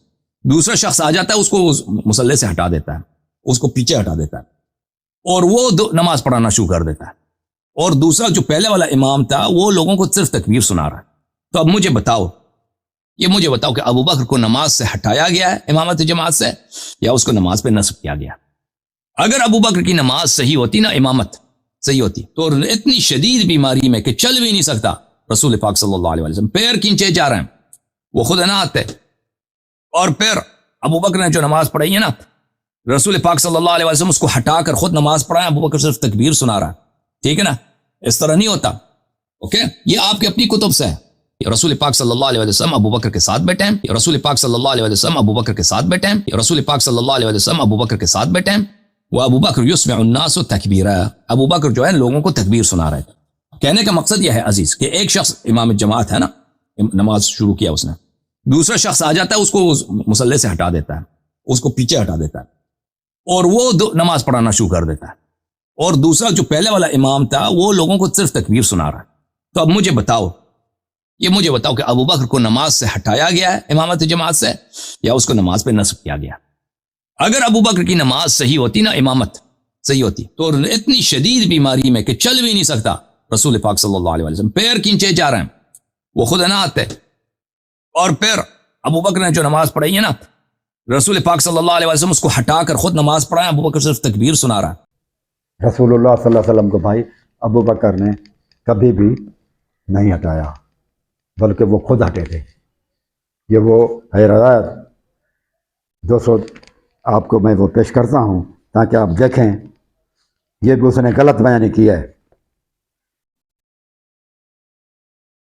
دوسرا شخص آ جاتا ہے اس کو مصلی سے ہٹا دیتا ہے، اس کو پیچھے ہٹا دیتا ہے، اور وہ نماز پڑھانا شروع کر دیتا ہے، اور دوسرا جو پہلے والا امام تھا وہ لوگوں کو صرف تکبیر سنا رہا ہے۔ تو اب مجھے بتاؤ کہ ابو بکر کو نماز سے ہٹایا گیا ہے امامت جماعت سے، یا اس کو نماز پہ نصب کیا گیا؟ اگر ابو بکر کی نماز صحیح ہوتی نا، امامت صحیح ہوتی، تو اتنی شدید بیماری میں کہ چل بھی نہیں سکتا، رسول پاک صلی اللہ علیہ وسلم پیر کھینچے جا رہے ہیں، وہ خود نہ آتے، اور پھر ابو بکر نے جو نماز پڑھائی ہے نا، رسول پاک صلی اللہ علیہ وسلم اس کو ہٹا کر خود نماز پڑھائیں، ابو بکر صرف تکبیر سنا رہا ہے، ٹھیک ہے نا، اس طرح نہیں ہوتا، اوکے، یہ آپ کے اپنی کتب سے ہے۔ رسول پاک صلی اللہ علیہ وسلم ابو بکر کے ساتھ بیٹھے ہیں، رسول پاک صلی اللہ علیہ وسلم ابو بکر کے ساتھ بیٹھے ہیں، رسول پاک صلی اللہ علیہ وسلم ابو بکر کے ساتھ بیٹھے ہیں، وہ ابو بکر یسمع الناس تکبیرا، ابو بکر جو ہے لوگوں کو تکبیر سنا رہے تھے۔ کہنے کا مقصد یہ ہے عزیز کہ ایک شخص امام جماعت ہے نا، نماز شروع کیا اس نے، دوسرا شخص آ جاتا ہے اس کو مصلی سے ہٹا دیتا ہے، اس کو پیچھے ہٹا دیتا ہے، اور وہ نماز پڑھانا شروع کر دیتا ہے، اور دوسرا جو پہلے والا امام تھا وہ لوگوں کو صرف تکبیر سنا رہا ہے۔ تو اب مجھے بتاؤ کہ ابو بکر کو نماز سے ہٹایا گیا ہے امامت جماعت سے، یا اس کو نماز پہ نصب کیا گیا؟ اگر ابو بکر کی نماز صحیح ہوتی نا، امامت صحیح ہوتی، تو اتنی شدید بیماری میں کہ چل بھی نہیں سکتا، رسول پاک صلی اللہ علیہ وسلم پیر کھینچے جا رہے ہیں، وہ خود نہ آتے، اور پھر ابو بکر نے جو نماز پڑھائی ہے نا، رسول پاک صلی اللہ علیہ وسلم اس کو ہٹا کر خود نماز پڑھائیں، ابو بکر صرف تکبیر سنا رہا ہے۔ رسول اللہ صلی اللہ علیہ وسلم کو بھائی ابو بکر نے کبھی بھی نہیں ہٹایا، بلکہ وہ خود ہٹے تھے۔ یہ وہ ہے روایت دوستو، آپ کو میں وہ پیش کرتا ہوں تاکہ آپ دیکھیں، یہ بھی اس نے غلط بیان کیا ہے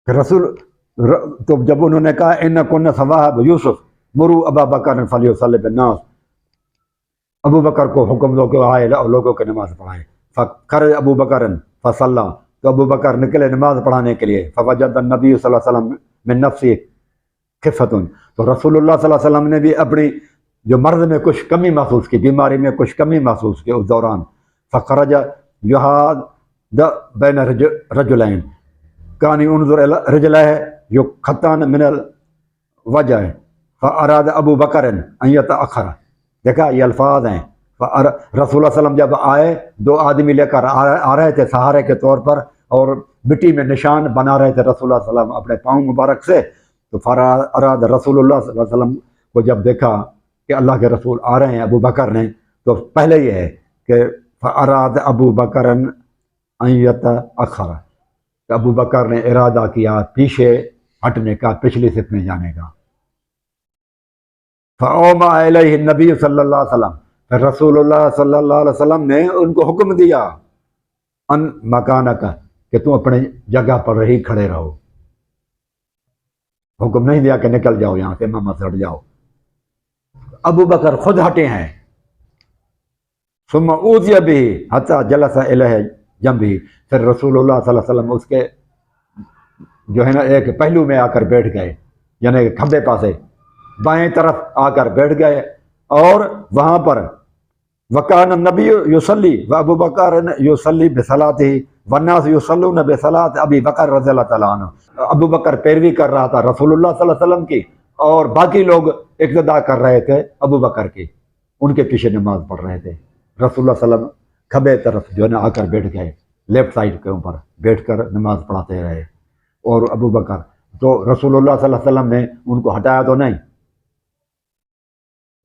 کہ تو جب انہوں نے کہا ان کن صواحب یوسف مرو ابا بکر فلیصلی بالناس، ابو بکر کو حکم دو کہ آئے لوگوں کے نماز پڑھائیں، فخرج ابو بکر فصلی، تو ابو بکر نکلے نماز پڑھانے کے لیے، فوجد النبی صلی اللہ علیہ وسلم من نفسی خفۃ، تو رسول اللہ صلی اللہ علیہ وسلم نے بھی اپنی جو مرض میں کچھ کمی محسوس کی، بیماری میں کچھ کمی محسوس کی اس دوران، فخرج یحاد بین رجلین کان ينظر الى رجلہ یخطان من الوجہ فاراد ابو بکر ان یتأخر، دیکھا یہ الفاظ ہیں، رسول اللہ صلی اللہ علیہ وسلم جب آئے 2 آدمی لے کر آ رہے تھے سہارے کے طور پر، اور مٹی میں نشان بنا رہے تھے رسول اللہ صلی اللہ علیہ وسلم اپنے پاؤں مبارک سے. تو فراد رسول اللہ صلی اللہ علیہ وسلم کو جب دیکھا کہ اللہ کے رسول آ رہے ہیں ابو بکر نے، تو پہلے یہ ہے کہ فراد ابو بکر ان یتأخر، کہ ابو بکر نے ارادہ کیا پیچھے ہٹنے کا، پچھلی صف میں جانے کا. فأومأ الیہ النبی صلی اللہ علیہ وسلم، پھر رسول اللہ صلی اللہ علیہ وسلم نے ان کو حکم دیا ان مکانک، کہ تم اپنے جگہ پر ہی کھڑے رہو. حکم نہیں دیا کہ نکل جاؤ یہاں سے، امامت سے ہٹ جاؤ. ابو بکر خود ہٹے ہیں. ثم اوذی بہ حتی جلس الیہ جنبہ، پھر رسول اللہ صلی اللہ علیہ وسلم اس کے جو ہے نا ایک پہلو میں آ کر بیٹھ گئے، یعنی کھمبے پاسے بائیں طرف آ کر بیٹھ گئے. اور وہاں پر وکان النبی یصلی و ابو بکر یصلی بصلاۃہ والناس یصلون بصلاۃ ابی بکر رضی اللہ تعالیٰ عنہ. ابو بکر پیروی کر رہا تھا رسول اللہ صلی اللہ علیہ وسلم کی، اور باقی لوگ اقتداء کر رہے تھے ابو بکر کی، ان کے پیچھے نماز پڑھ رہے تھے. رسول اللہ صلی اللہ علیہ وسلم کھبے طرف جو ہے نا آ کر بیٹھ گئے، لیفٹ سائڈ کے اوپر بیٹھ کر نماز پڑھاتے رہے. اور ابو بکر تو رسول اللہ صلی اللہ علیہ وسلم نے ان کو ہٹایا تو نہیں،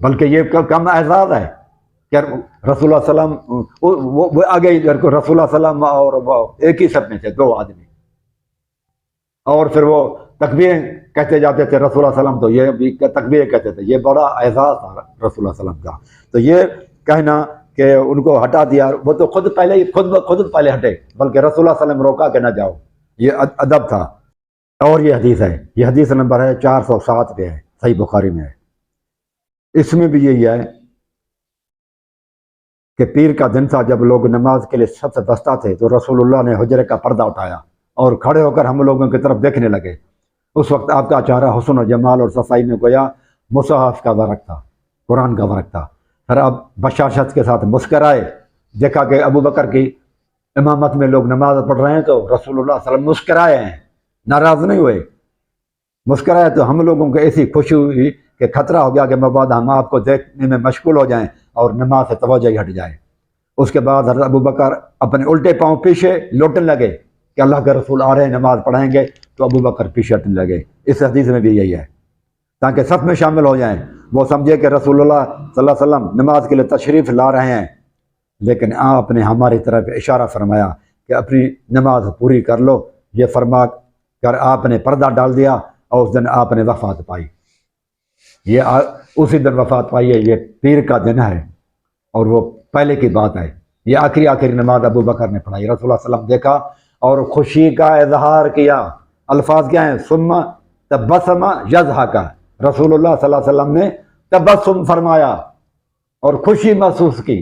بلکہ یہ کم اعزاز ہے کہ رسول اللہ صلی اللہ علیہ وسلم وہ آگے رسول اللہ صلی اللہ علیہ وسلم اور وہ ایک ہی صف میں تھے 2 آدمی، اور پھر وہ تکبیریں کہتے جاتے تھے رسول اللہ صلی اللہ علیہ وسلم، تو یہ بھی تکبیریں کہتے تھے. یہ بڑا اعزاز تھا رسول اللہ صلی اللہ علیہ وسلم کا. تو یہ کہنا کہ ان کو ہٹا دیا، وہ تو خود پہلے ہی خود پہلے ہٹے، بلکہ رسول اللہ صلی اللہ علیہ وسلم روکا کہ نہ جاؤ. یہ ادب تھا. اور یہ حدیث ہے، یہ حدیث نمبر ہے 407 پہ ہے، صحیح بخاری میں ہے. اس میں بھی یہی ہے کہ پیر کا دن تھا، جب لوگ نماز کے لیے سب سے دستہ تھے، تو رسول اللہ نے حجرے کا پردہ اٹھایا اور کھڑے ہو کر ہم لوگوں کی طرف دیکھنے لگے. اس وقت آپ کا چہرہ حسن و جمال اور صفائی میں گویا مصحف کا ورق تھا، قرآن کا ورق تھا. پھر اب بشاشت کے ساتھ مسکرائے، دیکھا کہ ابو بکر کی امامت میں لوگ نماز پڑھ رہے ہیں، تو رسول اللہ صلی اللہ علیہ وسلم مسکرائے ہیں، ناراض نہیں ہوئے. مسکرائے تو ہم لوگوں کو ایسی خوشی ہوئی کہ خطرہ ہو گیا کہ مبادا ہم آپ کو دیکھنے میں مشغول ہو جائیں اور نماز سے توجہ ہی ہٹ جائے. اس کے بعد حضرت ابو بکر اپنے الٹے پاؤں پیچھے لوٹنے لگے کہ اللہ کے رسول آ رہے ہیں نماز پڑھائیں گے، تو ابو بکر پیچھے ہٹنے لگے. اس حدیث میں بھی یہی ہے، تاکہ صف میں شامل ہو جائیں. وہ سمجھے کہ رسول اللہ صلی اللہ علیہ وسلم نماز کے لیے تشریف لا رہے ہیں، لیکن آپ نے ہماری طرف اشارہ فرمایا کہ اپنی نماز پوری کر لو. یہ فرما کر آپ نے پردہ ڈال دیا، اور اس دن آپ نے وفات پائی. یہ اسی دن وفات پائی ہے. یہ پیر کا دن ہے، اور وہ پہلے کی بات ہے. یہ آخری نماز ابو بکر نے پڑھائی. رسول اللہ صلی اللہ علیہ وسلم دیکھا اور خوشی کا اظہار کیا. الفاظ کیا ہیں؟ ثم تبسم یضحک. رسول اللہ صلی اللہ علیہ وسلم نے تبسم فرمایا اور خوشی محسوس کی.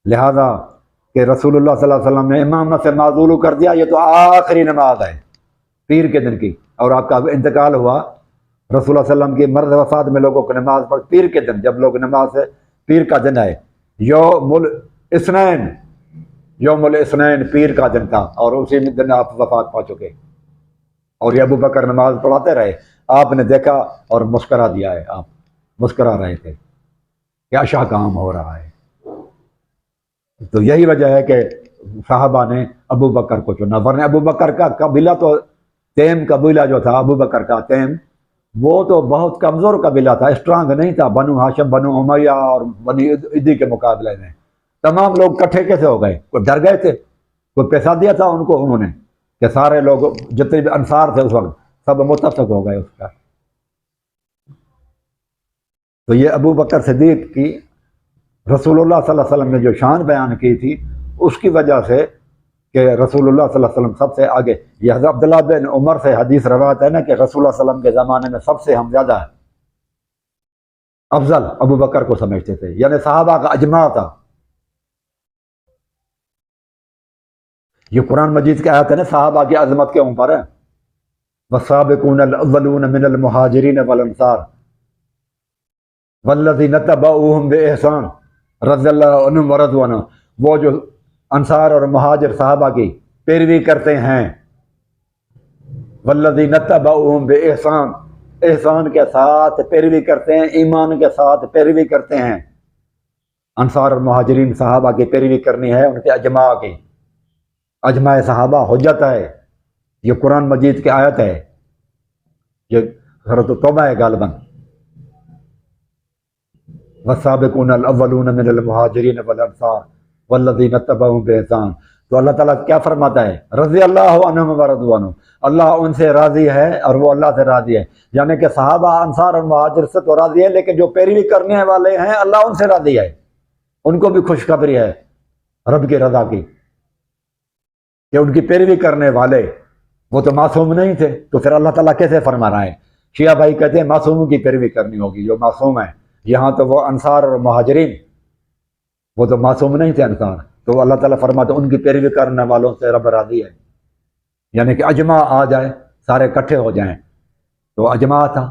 لہذا کہ رسول اللہ صلی اللہ علیہ وسلم نے امامت سے معزول کر دیا. یہ تو آخری نماز ہے پیر کے دن کی، اور آپ کا انتقال ہوا. رسول اللہ صلی اللہ علیہ وسلم کی مرض وفات میں لوگوں کو نماز پڑھ پیر کے دن، جب لوگ نماز سے پیر کا دن ہے، یوم الاثنین پیر کا دن تھا، اور اسی دن آپ وفات پا چکے. اور یہ ابو بکر نماز پڑھاتے رہے، آپ نے دیکھا اور مسکرا دیا ہے. آپ مسکرا رہے تھے، کیا شاہ کام ہو رہا ہے. تو یہی وجہ ہے کہ صحابہ نے ابو بکر کو چنا. ورنہ ابو بکر کا قبیلہ تو تیم قبیلہ جو تھا ابو بکر کا تیم، وہ تو بہت کمزور قبیلہ تھا، اسٹرانگ نہیں تھا. بنو ہاشم، بنو امیہ اور بنی عدی کے مقابلے میں تمام لوگ کٹھے کیسے ہو گئے؟ کوئی ڈر گئے تھے؟ کوئی پیسہ دیا تھا ان کو انہوں نے کہ سارے لوگ جتنے بھی انصار تھے اس وقت سب متفق ہو گئے اس کا. تو یہ ابو بکر صدیق کی رسول اللہ صلی اللہ علیہ وسلم نے جو شان بیان کی تھی، اس کی وجہ سے کہ رسول اللہ صلی اللہ علیہ وسلم سب سے آگے. یہ حضرت عبداللہ بن عمر سے حدیث روایت ہے نا کہ رسول اللہ صلی اللہ علیہ وسلم کے زمانے میں سب سے ہم زیادہ افضل ابو بکر کو سمجھتے تھے، یعنی صحابہ کا اجماع تھا. یہ قرآن مجید کی آیت ہے نا صحابہ کی عظمت کے اوپر ہے. والسابقون الاولون من المہاجرین والانصار والذین اتبعوہم بإحسان رضی اللہ عنہم ورضوا عنہ. وہ جو انصار اور مہاجر صحابہ کی پیروی کرتے ہیں، والذین اتبعوہم بإحسان، احسان کے ساتھ پیروی کرتے ہیں، ایمان کے ساتھ پیروی کرتے ہیں. انصار اور مہاجرین صحابہ کی پیروی کرنی ہے، ان کے اجماع کی، اجماع صحابہ حجت ہے، یہ قرآن مجید کی آیت ہے، یہ سورۃ توبہ ہے غالباً، والسابقون الاولون من المہاجرین والانصار والذین اتبعوہم بإحسان۔ تو اللہ تعالیٰ کیا فرماتا ہے؟ رضی اللہ عنہم ورضوا عنہ، اللہ ان سے راضی ہے اور وہ اللہ سے راضی ہے، یعنی کہ صحابہ انصار اور مہاجر سے تو راضی ہے، لیکن جو پیروی کرنے والے ہیں اللہ ان سے راضی ہے، ان کو بھی خوشخبری ہے رب کی رضا کی، کہ ان کی پیروی کرنے والے وہ تو معصوم نہیں تھے، تو پھر اللہ تعالیٰ کیسے فرما رہا ہے؟ شیعہ بھائی کہتے ہیں معصوموں کی پیروی کرنی ہوگی، جو معصوم ہیں، یہاں تو وہ انصار اور مہاجرین وہ تو معصوم نہیں تھے انصار، تو اللہ تعالیٰ فرماتا ان کی پیروی کرنے والوں سے رب راضی ہے، یعنی کہ اجماع آ جائے، سارے اکٹھے ہو جائیں، تو اجماع تھا۔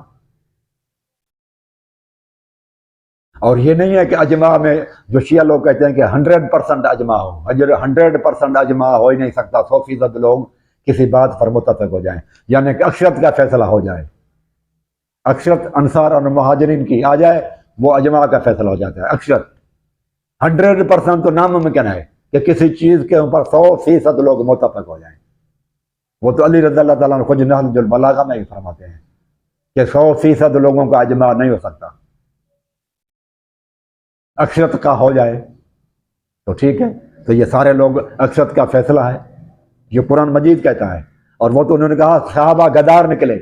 اور یہ نہیں ہے کہ اجماع میں جو شیعہ لوگ کہتے ہیں کہ 100% اجماع ہو، 100% اجماع ہو ہی نہیں سکتا، 100% لوگ کسی بات پر متفق ہو جائیں، یعنی کہ اکثریت کا فیصلہ ہو جائے، اکثریت انصار اور مہاجرین کی آ جائے، وہ اجماع کا فیصلہ ہو جاتا ہے۔ اکثریت 100% تو ناممکن ہے کہ کسی چیز کے اوپر 100% لوگ متفق ہو جائیں، وہ تو علی رضی اللہ تعالیٰ عنہ خود نہج البلاغہ میں ہی فرماتے ہیں کہ 100% لوگوں کا اجماع نہیں ہو سکتا، اکثریت کا ہو جائے تو ٹھیک ہے، تو یہ سارے لوگ اکثریت کا فیصلہ ہے، یہ قرآن مجید کہتا ہے، اور وہ تو انہوں نے کہا صحابہ غدار نکلے،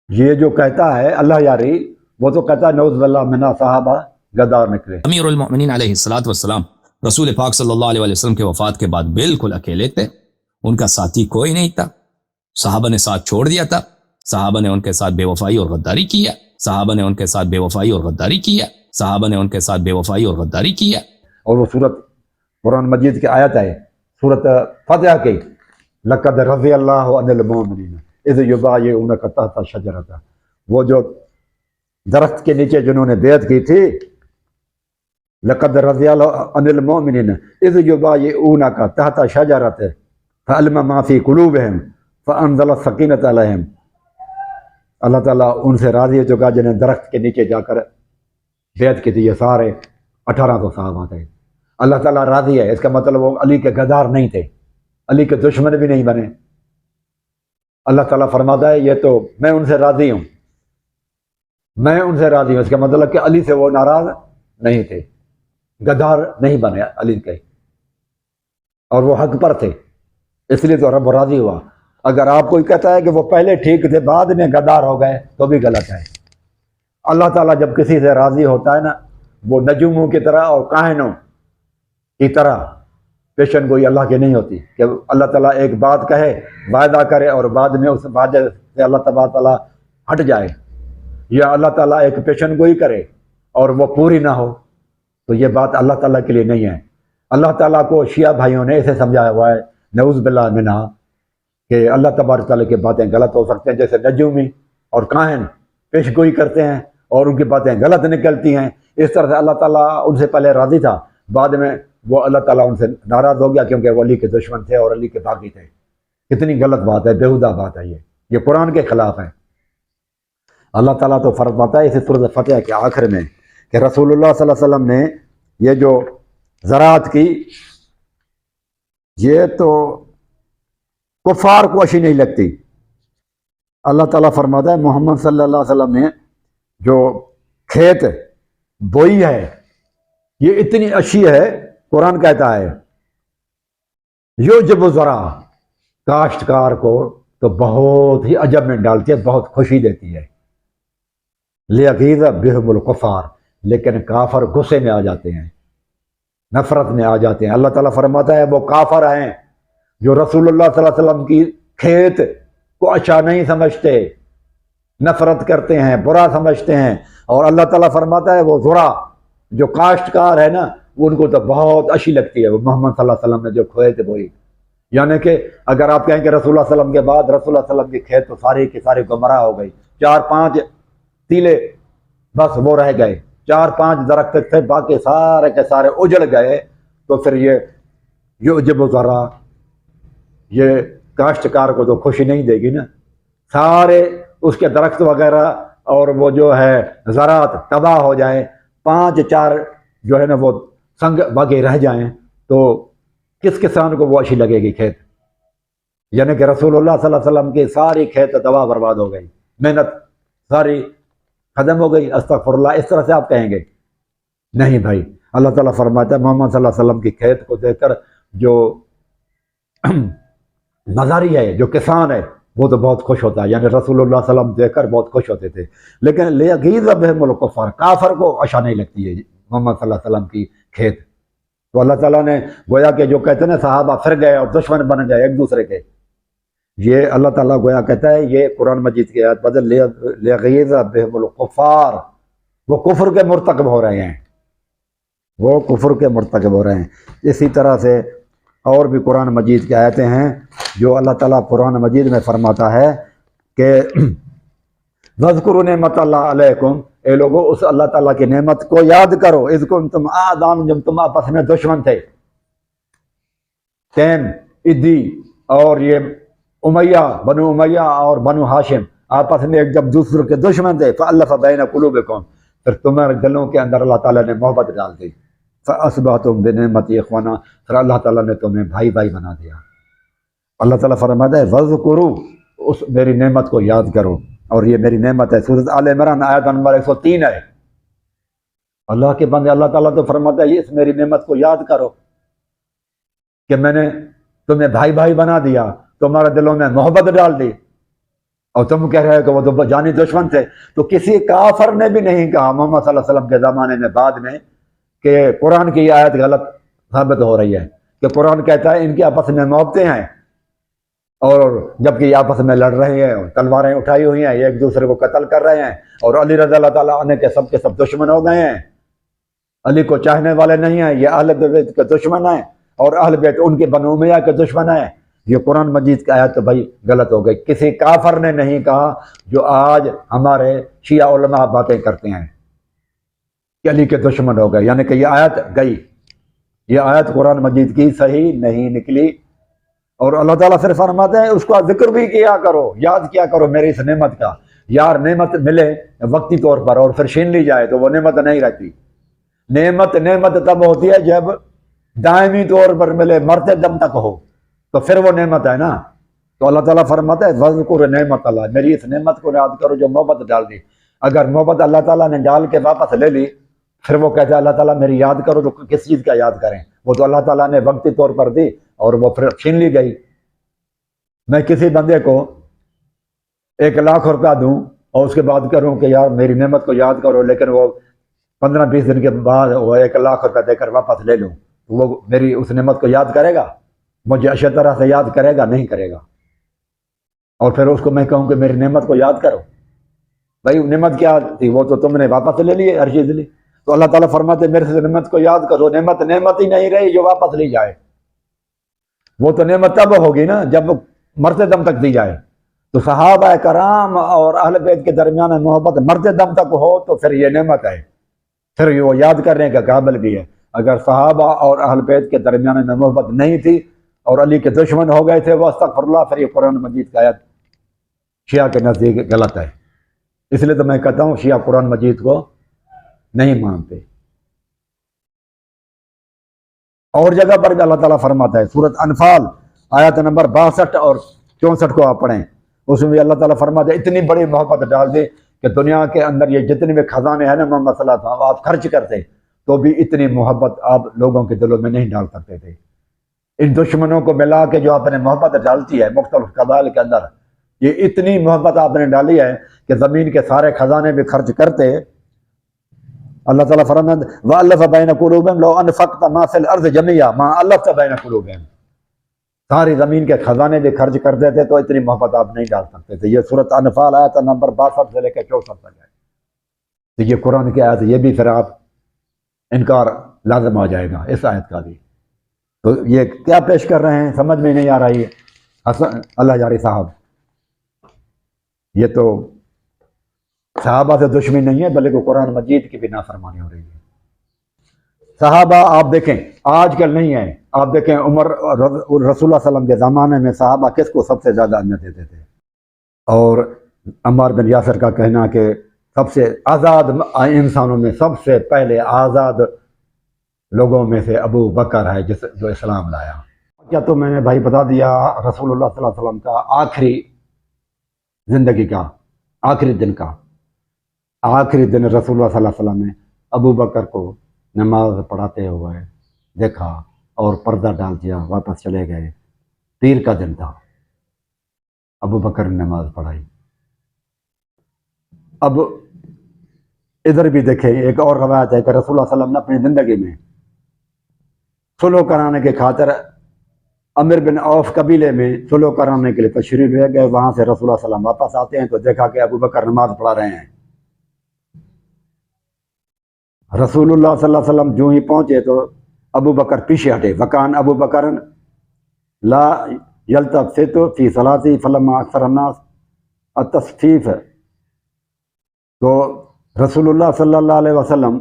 یہ جو کہتا ہے اللہ یاری، وہ تو کہتا ہے نعوذ باللہ منا صحابہ غدار نکلے۔ امیر المؤمنین علیہ الصلوۃ والسلام رسول پاک صلی اللہ علیہ وسلم کے وفات کے بعد بالکل اکیلے تھے، ان کا ساتھی کوئی نہیں تھا، صحابہ نے ساتھ چھوڑ دیا تھا، صحابہ نے ان کے ساتھ بے وفائی اور غداری کیا، صحابہ نے ان کے ساتھ بے وفائی اور غداری کیا، صحابہ نے ان کے ساتھ بے وفائی اور غداری کیا۔ اور وہ صورت قرآن مجید کی آیت ہے، صورت فتح کی، لقد رضی اللہ عن المؤمنین اذ یبایعونک تحت الشجرۃ، وہ جو درخت کے نیچے جنہوں نے بیعت کی تھی، لقد رضی اللہ عن المؤمنین اذ یبایعونک تحت الشجرۃ فعلم ما فی قلوبہم فانزل السکینۃ علیہم، اللہ تعالیٰ ان سے راضی ہو چکا جنہیں درخت کے نیچے جا کر بیعت کی تھی، یہ سارے 1800 صحابہ تھے، اللہ تعالیٰ راضی ہے، اس کا مطلب وہ علی کے غدار نہیں تھے، علی کے دشمن بھی نہیں بنے، اللہ تعالیٰ فرماتا ہے یہ تو میں ان سے راضی ہوں، میں ان سے راضی ہوں، اس کا مطلب کہ علی سے وہ ناراض نہیں تھے، غدار نہیں بنے علی کے، اور وہ حق پر تھے، اس لیے تو رب راضی ہوا۔ اگر آپ کوئی کہتا ہے کہ وہ پہلے ٹھیک تھے بعد میں غدار ہو گئے تو بھی غلط ہے۔ اللہ تعالیٰ جب کسی سے راضی ہوتا ہے نا، وہ نجوموں کی طرح اور کاہنوں کی طرح پیشن گوئی اللہ کی نہیں ہوتی کہ اللہ تعالیٰ ایک بات کہے، وعدہ کرے اور بعد میں اس وعدے سے اللہ تبارک تعالیٰ ہٹ جائے، یا اللہ تعالیٰ ایک پیشن گوئی کرے اور وہ پوری نہ ہو، تو یہ بات اللہ تعالیٰ کے لیے نہیں ہے۔ اللہ تعالیٰ کو شیعہ بھائیوں نے اسے سمجھایا ہوا ہے نعوذ باللہ منہا کہ اللہ تبارک تعالیٰ کی باتیں غلط ہو سکتے ہیں، جیسے نجومی اور کاہن پیش گوئی کرتے ہیں اور ان کی باتیں غلط نکلتی ہیں، اس طرح سے اللہ تعالیٰ ان سے پہلے راضی تھا، بعد میں وہ اللہ تعالیٰ ان سے ناراض ہو گیا کیونکہ وہ علی کے دشمن تھے اور علی کے باغی تھے۔ کتنی غلط بات ہے، بیہودہ بات ہے، یہ قرآن کے خلاف ہے۔ اللہ تعالیٰ تو فرماتا ہے اسی سورۃ فتح کے آخر میں کہ رسول اللہ صلی اللہ علیہ وسلم نے یہ جو زراعت کی، یہ تو کفار کو اچھی نہیں لگتی۔ اللہ تعالیٰ فرماتا ہے محمد صلی اللہ علیہ وسلم نے جو کھیت بوئی ہے یہ اتنی اچھی ہے، قرآن کہتا ہے یعجب ذرا، کاشتکار کو تو بہت ہی عجب میں ڈالتی ہے، بہت خوشی دیتی ہے، لیغیظ بہم الکفار، لیکن کافر غصے میں آ جاتے ہیں، نفرت میں آ جاتے ہیں۔ اللہ تعالیٰ فرماتا ہے وہ کافر ہیں جو رسول اللہ صلی اللہ علیہ وسلم کی کھیت کو اچھا نہیں سمجھتے، نفرت کرتے ہیں، برا سمجھتے ہیں، اور اللہ تعالیٰ فرماتا ہے وہ ذرا جو کاشتکار ہے نا، وہ ان کو تو بہت اچھی لگتی ہے، وہ محمد صلی اللہ علیہ وسلم نے جو کھیت بوئی، یعنی کہ اگر آپ کہیں کہ رسول اللہ صلی اللہ علیہ وسلم کے بعد رسول اللہ صلی اللہ علیہ وسلم کی کھیت تو ساری کی ساری گمراہ ہو گئی، 4-5 تیلے بس وہ رہ گئے، 4-5 درخت تھے، باقی سارے کے سارے اجڑ گئے، تو پھر یہ یعجب ذرا، یہ کاشتکار کو تو خوشی نہیں دے گی نا، سارے اس کے درخت وغیرہ اور وہ جو ہے زراعت تباہ ہو جائے، 5-4 جو ہے نا وہ سنگ باغے رہ جائیں، تو کس کسان کو وہ اچھی لگے گی کھیت؟ یعنی کہ رسول اللہ صلی اللہ علیہ وسلم کی ساری کھیت تباہ برباد ہو گئی، محنت ساری ختم ہو گئی، استغفر اللہ، اس طرح سے آپ کہیں گے؟ نہیں بھائی، اللہ تعالیٰ فرماتا ہے محمد صلی اللہ علیہ وسلم کی کھیت کو دیکھ کر جو نظاری ہے، جو کسان ہے، وہ تو بہت خوش ہوتا ہے، یعنی رسول اللہ صلی اللہ علیہ وسلم دیکھ کر بہت خوش ہوتے تھے۔ لیکن لیغیظ بہم الکفار، کافر کو اچھا نہیں لگتی ہے محمد صلی اللہ علیہ وسلم کی کھیت۔ تو اللہ تعالیٰ نے گویا کہ جو کہتے ہیں نا صحابہ پھر گئے اور دشمن بن گئے ایک دوسرے کے، یہ اللہ تعالیٰ گویا کہتا ہے یہ قرآن مجید کی آیت بدل لیغیظ بہم الکفار، وہ کفر کے مرتکب ہو رہے ہیں، وہ کفر کے مرتکب ہو رہے ہیں۔ اسی طرح سے اور بھی قرآن مجید کی آیتیں ہیں جو اللہ تعالیٰ قرآن مجید میں فرماتا ہے کہ وَاذْكُرُوا نِعْمَتَ اللَّهِ عَلَيْكُمْ، اے لوگو اس اللہ تعالیٰ کی نعمت کو یاد کرو، اذ کنتم اعداء، جب تم آپس میں دشمن تھے، تیم، ادی اور یہ امیہ، بنو امیہ اور بنو ہاشم آپس میں ایک جب دوسرے کے دشمن تھے، فَأَلَّفَ بَيْنَ قُلُوبِكُمْ، پھر تمہارے دلوں کے اندر اللہ تعالیٰ نے محبت ڈال دی، فَأَصْبَحْتُمْ بِنِعْمَتِهِ إِخْوَانًا، پھر اللہ تعالیٰ نے تمہیں بھائی بھائی بنا دیا۔ اللہ تعالیٰ فرماتا ہے وَاذْكُرُوا، اس میری نعمت کو یاد کرو، اور یہ میری نعمت ہے، سورۃ آل عمران آیت نمبر 103 ہے۔ اللہ کے بندے، اللہ تعالیٰ تو فرماتا ہے اس میری نعمت کو یاد کرو کہ میں نے تمہیں بھائی بھائی بنا دیا، تمہارے دلوں میں محبت ڈال دی، اور تم کہہ رہے ہو کہ وہ تو جانی دشمن تھے۔ تو کسی کافر نے بھی نہیں کہا محمد صلی اللہ علیہ وسلم کے زمانے میں بعد میں کہ قرآن کی یہ آیت غلط ثابت ہو رہی ہے، کہ قرآن کہتا ہے ان کے آپس میں محبتیں ہیں، اور جبکہ یہ آپس میں لڑ رہے ہیں، تلواریں اٹھائی ہوئی ہیں، یہ ایک دوسرے کو قتل کر رہے ہیں، اور علی رضی اللہ تعالیٰ عنہ کے سب دشمن ہو گئے ہیں، علی کو چاہنے والے نہیں ہیں، یہ اہل بیت کے دشمن ہیں، اور اہل بیت ان کے بنو امیہ کے دشمن ہیں۔ یہ قرآن مجید کی آیت تو بھائی غلط ہو گئی، کسی کافر نے نہیں کہا جو آج ہمارے شیعہ علماء باتیں کرتے ہیں کہ علی کے دشمن ہو گئے، یعنی کہ یہ آیت گئی، یہ آیت قرآن مجید کی صحیح نہیں نکلی۔ اور اللہ تعالیٰ صرف فرماتا ہے اس کا ذکر بھی کیا کرو، یاد کیا کرو میری اس نعمت کا۔ یار نعمت ملے وقتی طور پر اور پھر چھین لی جائے تو وہ نعمت نہیں رہتی۔ نعمت تب ہوتی ہے جب دائمی طور پر ملے، مرتے دم تک ہو، تو پھر وہ نعمت ہے نا۔ تو اللہ تعالیٰ فرماتا ہے وَاذْكُرُوا نعمت اللہ، میری اس نعمت کو یاد کرو جو محبت ڈال دی۔ اگر محبت اللہ تعالیٰ نے ڈال کے واپس لے لی، پھر وہ کہتا ہے اللہ تعالیٰ میری یاد کرو، تو کس چیز کا یاد کریں؟ وہ تو اللہ تعالیٰ نے وقتی طور پر دی اور وہ پھر چھین لی گئی۔ میں کسی بندے کو 1 لاکھ روپیہ دوں اور اس کے بعد کروں کہ یار میری نعمت کو یاد کرو، لیکن وہ 15-20 دن کے بعد وہ 1 لاکھ روپیہ دے کر واپس لے لوں، وہ میری اس نعمت کو یاد کرے گا؟ مجھے اچھی طرح سے یاد کرے گا؟ نہیں کرے گا۔ اور پھر اس کو میں کہوں کہ میری نعمت کو یاد کرو، بھائی نعمت کیا تھی؟ وہ تو تم نے واپس لے لی، ہر چیز لی۔ تو اللہ تعالیٰ فرماتے میرے سے نعمت کو یاد کرو، نعمت ہی نہیں رہی جو واپس لی جائے۔ وہ تو نعمت تب ہوگی نا جب مرتے دم تک دی جائے۔ تو صحابہ کرام اور اہل بیت کے درمیان محبت مرتے دم تک ہو تو پھر یہ نعمت ہے، پھر وہ یاد کرنے کا قابل بھی ہے۔ اگر صحابہ اور اہل بیت کے درمیان میں محبت نہیں تھی اور علی کے دشمن ہو گئے تھے وہ استغفر اللہ، پھر یہ قرآن مجید کی آیت شیعہ کے نزدیک غلط ہے۔ اس لیے تو میں کہتا ہوں شیعہ قرآن مجید کو نہیں مانتے۔ اور جگہ پر بھی اللہ تعالیٰ فرماتا ہے، سورۃ انفال آیت نمبر 62 اور 64 کو آپ پڑھیں، اس میں بھی اللہ تعالیٰ فرماتا ہے اتنی بڑی محبت ڈال دے کہ دنیا کے اندر یہ جتنے بھی خزانے ہیں نا محمد صلی اللہ علیہ وسلم آپ خرچ کرتے تو بھی اتنی محبت آپ لوگوں کے دلوں میں نہیں ڈال سکتے تھے۔ ان دشمنوں کو ملا کے جو آپ نے محبت ڈالتی ہے مختلف قبائل کے اندر، یہ اتنی محبت آپ نے ڈالی ہے کہ زمین کے سارے خزانے بھی خرچ کرتے۔ اللہ تعالیٰ فرماتا ہے وَأَلَّفَ بَيْنَ قُلُوبِهِمْ لَوْ أَنفَقْتَ مَا فِي الْأَرْضِ جَمِيعًا مَا أَلَّفْتَ بَيْنَ قُلُوبِهِمْ، ساری زمین کے خزانے بھی خرچ کر دیتے تو اتنی محبت آپ نہیں ڈال سکتے تھے۔ یہ سورۃ انفال آیت نمبر 62 سے لے کے 64 تک ہے۔ تو یہ قرآن کی آیت، یہ بھی پھر آپ انکار لازم آ جائے گا اس آیت کا بھی۔ تو یہ کیا پیش کر رہے ہیں سمجھ میں نہیں آ رہی ہے اللہ جاری صاحب، یہ تو صحابہ سے دشمنی نہیں ہے بلکہ قرآن مجید کی بھی نافرمانی ہو رہی ہے۔ صحابہ آپ دیکھیں آج کل نہیں ہے، آپ دیکھیں عمر رسول اللہ صلی اللہ علیہ وسلم کے زمانے میں صحابہ کس کو سب سے زیادہ اہمیت دیتے تھے؟ اور عمار بن یاسر کا کہنا کہ سب سے آزاد انسانوں میں سب سے پہلے آزاد لوگوں میں سے ابو بکر ہے جو اسلام لایا. کیا تو میں نے بھائی بتا دیا رسول اللہ صلی اللہ علیہ وسلم کا آخری زندگی کا آخری دن کا آخری دن رسول اللہ صلی اللہ علیہ وسلم نے ابو بکر کو نماز پڑھاتے ہوئے دیکھا اور پردہ ڈال دیا, واپس چلے گئے. پیر کا دن تھا, ابو بکر نے نماز پڑھائی. اب ادھر بھی دیکھیں ایک اور روایت ہے کہ رسول اللہ صلی اللہ علیہ وسلم نے اپنی زندگی میں صلح کرانے کے خاطر عامر بن عوف قبیلے میں صلح کرانے کے لیے تشریف لے گئے. وہاں سے رسول اللہ صلی اللہ علیہ وسلم واپس آتے ہیں تو دیکھا کہ ابو بکر نماز پڑھا رہے ہیں. رسول اللہ صلی اللہ علیہ وسلم جو ہی پہنچے تو ابو بکر پیچھے ہٹے. وکان ابو بکر لا یلتفت فی صلاتی فلما اکثر الناس التصفیف. تو رسول اللہ صلی اللہ علیہ وسلم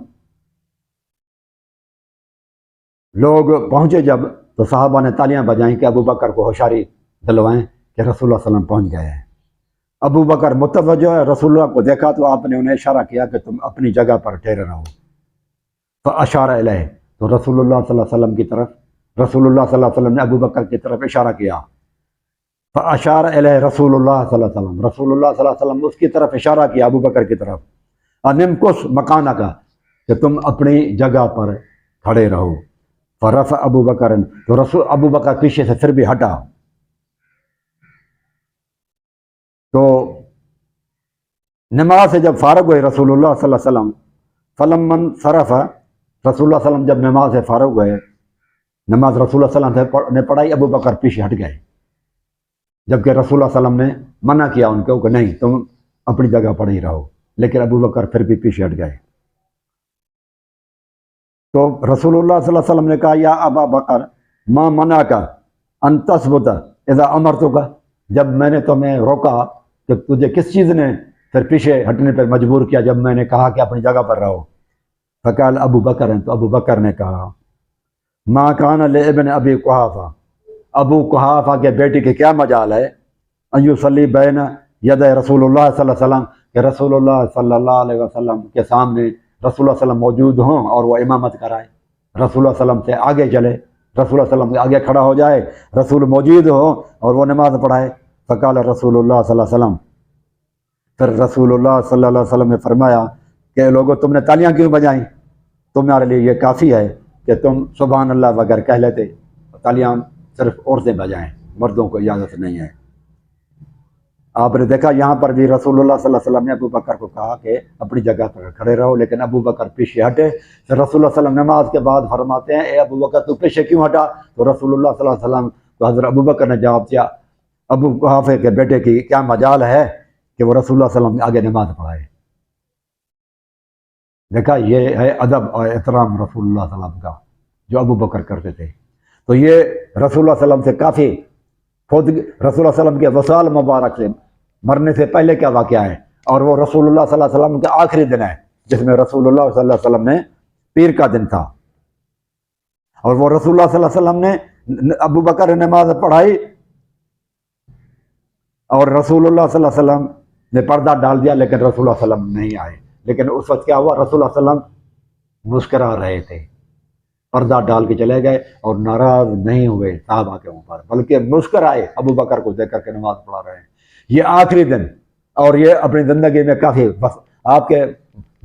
لوگ پہنچے جب تو صحابہ نے تالیاں بجائیں کہ ابو بکر کو ہوشیاری دلوائیں کہ رسول اللہ صلی اللہ علیہ وسلم پہنچ گئے ہیں. ابو بکر متوجہ ہے, رسول اللہ کو دیکھا تو آپ نے انہیں اشارہ کیا کہ تم اپنی جگہ پر ٹھہرے رہو. فاشار الیہ, تو رسول اللہ صلی اللہ علیہ وسلم کی طرف رسول اللہ صلی اللہ علیہ وسلم نے ابو بکر کی طرف اشارہ کیا. فاشار الیہ رسول اللہ صلی اللہ علیہ وسلم, رسول اللہ صلی اللہ علیہ وسلم اس کی طرف اشارہ کیا ابو بکر کی طرف. انم کس مکانہ کا, کہ تم اپنی جگہ پر کھڑے رہو. فرفع ابو بکر, تو رسول ابو بکر پیچھے سے پھر بھی ہٹا. تو نماز سے جب فارغ ہوئے رسول اللہ صلی اللہ علیہ وسلم, فلمن صرف, رسول اللہ صلی اللہ علیہ وسلم جب نماز سے فارغ ہوئے, نماز رسول اللہ صلی اللہ علیہ وسلم نے پڑھائی, ابو بکر پیچھے ہٹ گئے. جبکہ رسول اللہ صلی اللہ علیہ وسلم نے منع کیا ان کو کہ نہیں تم اپنی جگہ پڑھ ہی رہو, لیکن ابو بکر پھر بھی پیچھے ہٹ گئے. تو رسول اللہ صلی اللہ علیہ وسلم نے کہا یا ابا بکر ما منعک ان تثبت اذا امرتک, جب میں نے تمہیں روکا کہ تجھے کس چیز نے پھر پیچھے ہٹنے پر مجبور کیا جب میں نے کہا کہ اپنی جگہ پر رہو. فقال ابو بکر, تو ابو بکر نے کہا ما کان لابن ابی قحافہ, ابو قحافہ کے بیٹی کے کیا مجال ہے ان یصلی بین ید رسول اللہ صلی اللہ علیہ وسلم, کہ رسول اللہ صلی اللہ علیہ وسلم کے سامنے رسول اللہ صلی اللہ علیہ وسلم موجود ہوں اور وہ امامت کرائے. رسول اللہ صلی اللہ علیہ وسلم سے آگے چلے, رسول اللہ صلی اللہ علیہ وسلم کے آگے کھڑا ہو جائے, رسول موجود ہو اور وہ نماز پڑھائے. فقال رسول اللہ صلی اللہ علیہ وسلم, پھر رسول اللہ صلی اللہ علیہ وسلم نے فرمایا کہ لوگوں تم نے تالیاں کیوں بجائیں, تمہارے لیے یہ کافی ہے کہ تم سبحان اللہ وغیرہ کہہ لیتے, تالیاں صرف عورتیں بجائیں, مردوں کو اجازت نہیں ہے. آپ نے دیکھا یہاں پر بھی رسول اللہ صلی اللہ علیہ وسلم نے ابو بکر کو کہا کہ اپنی جگہ پر کھڑے رہو, لیکن ابو بکر پیچھے ہٹے. پھر رسول اللہ صلی اللہ علیہ وسلم نماز کے بعد فرماتے ہیں اے ابو بکر تو پیچھے کیوں ہٹا, تو رسول اللہ صلی اللہ علیہ وسلم تو حضرت ابو بکر نے جواب دیا ابو قحافہ کے بیٹے کی کیا مجال ہے کہ وہ رسول اللہ صلی اللہ علیہ وسلم آگے نماز پڑھائے. دیکھا یہ ہے ادب اور احترام رسول اللہ صلی اللہ علیہ وسلم کا جو ابو بکر کرتے تھے. تو یہ رسول اللہ صلی اللہ علیہ وسلم سے کافی خود رسول اللہ صلی اللہ علیہ وسلم کے وصال مبارک سے مرنے سے پہلے کیا واقعہ ہے, اور وہ رسول اللہ صلی اللہ علیہ وسلم کا آخری دن ہے جس میں رسول اللہ صلی اللہ علیہ وسلم نے پیر کا دن تھا, اور وہ رسول اللہ صلی اللہ علیہ وسلم نے ابو بکر نے نماز پڑھائی اور رسول اللہ صلی اللہ علیہ وسلم نے پردہ ڈال دیا, لیکن رسول اللہ صلی اللہ علیہ وسلم نہیں آئے. لیکن اس وقت کیا ہوا, رسول اللہ صلی اللہ علیہ وسلم مسکرا رہے تھے, پردہ ڈال کے چلے گئے اور ناراض نہیں ہوئے صحابہ کے اوپر, بلکہ مسکرائے ابو بکر کو دیکھ کر کے نماز پڑھا رہے ہیں. یہ آخری دن, اور یہ اپنی زندگی میں کافی آپ کے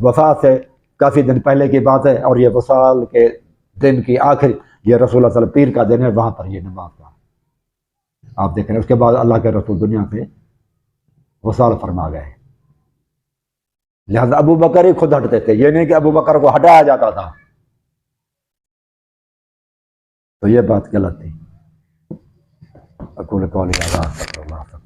وفات سے کافی دن پہلے کی بات ہے, اور یہ وصال کے دن کی آخری, یہ رسول اللہ صلی اللہ علیہ وسلم پیر کا دن ہے, وہاں پر یہ نماز کا آپ دیکھ رہے ہیں. اس کے بعد اللہ کے رسول دنیا سے وصال فرما گئے. لہذا ابو بکر ہی خود ہٹتے تھے, یہ نہیں کہ ابو بکر کو ہٹایا جاتا تھا, تو یہ بات غلط تھی. اقول قولی ھذا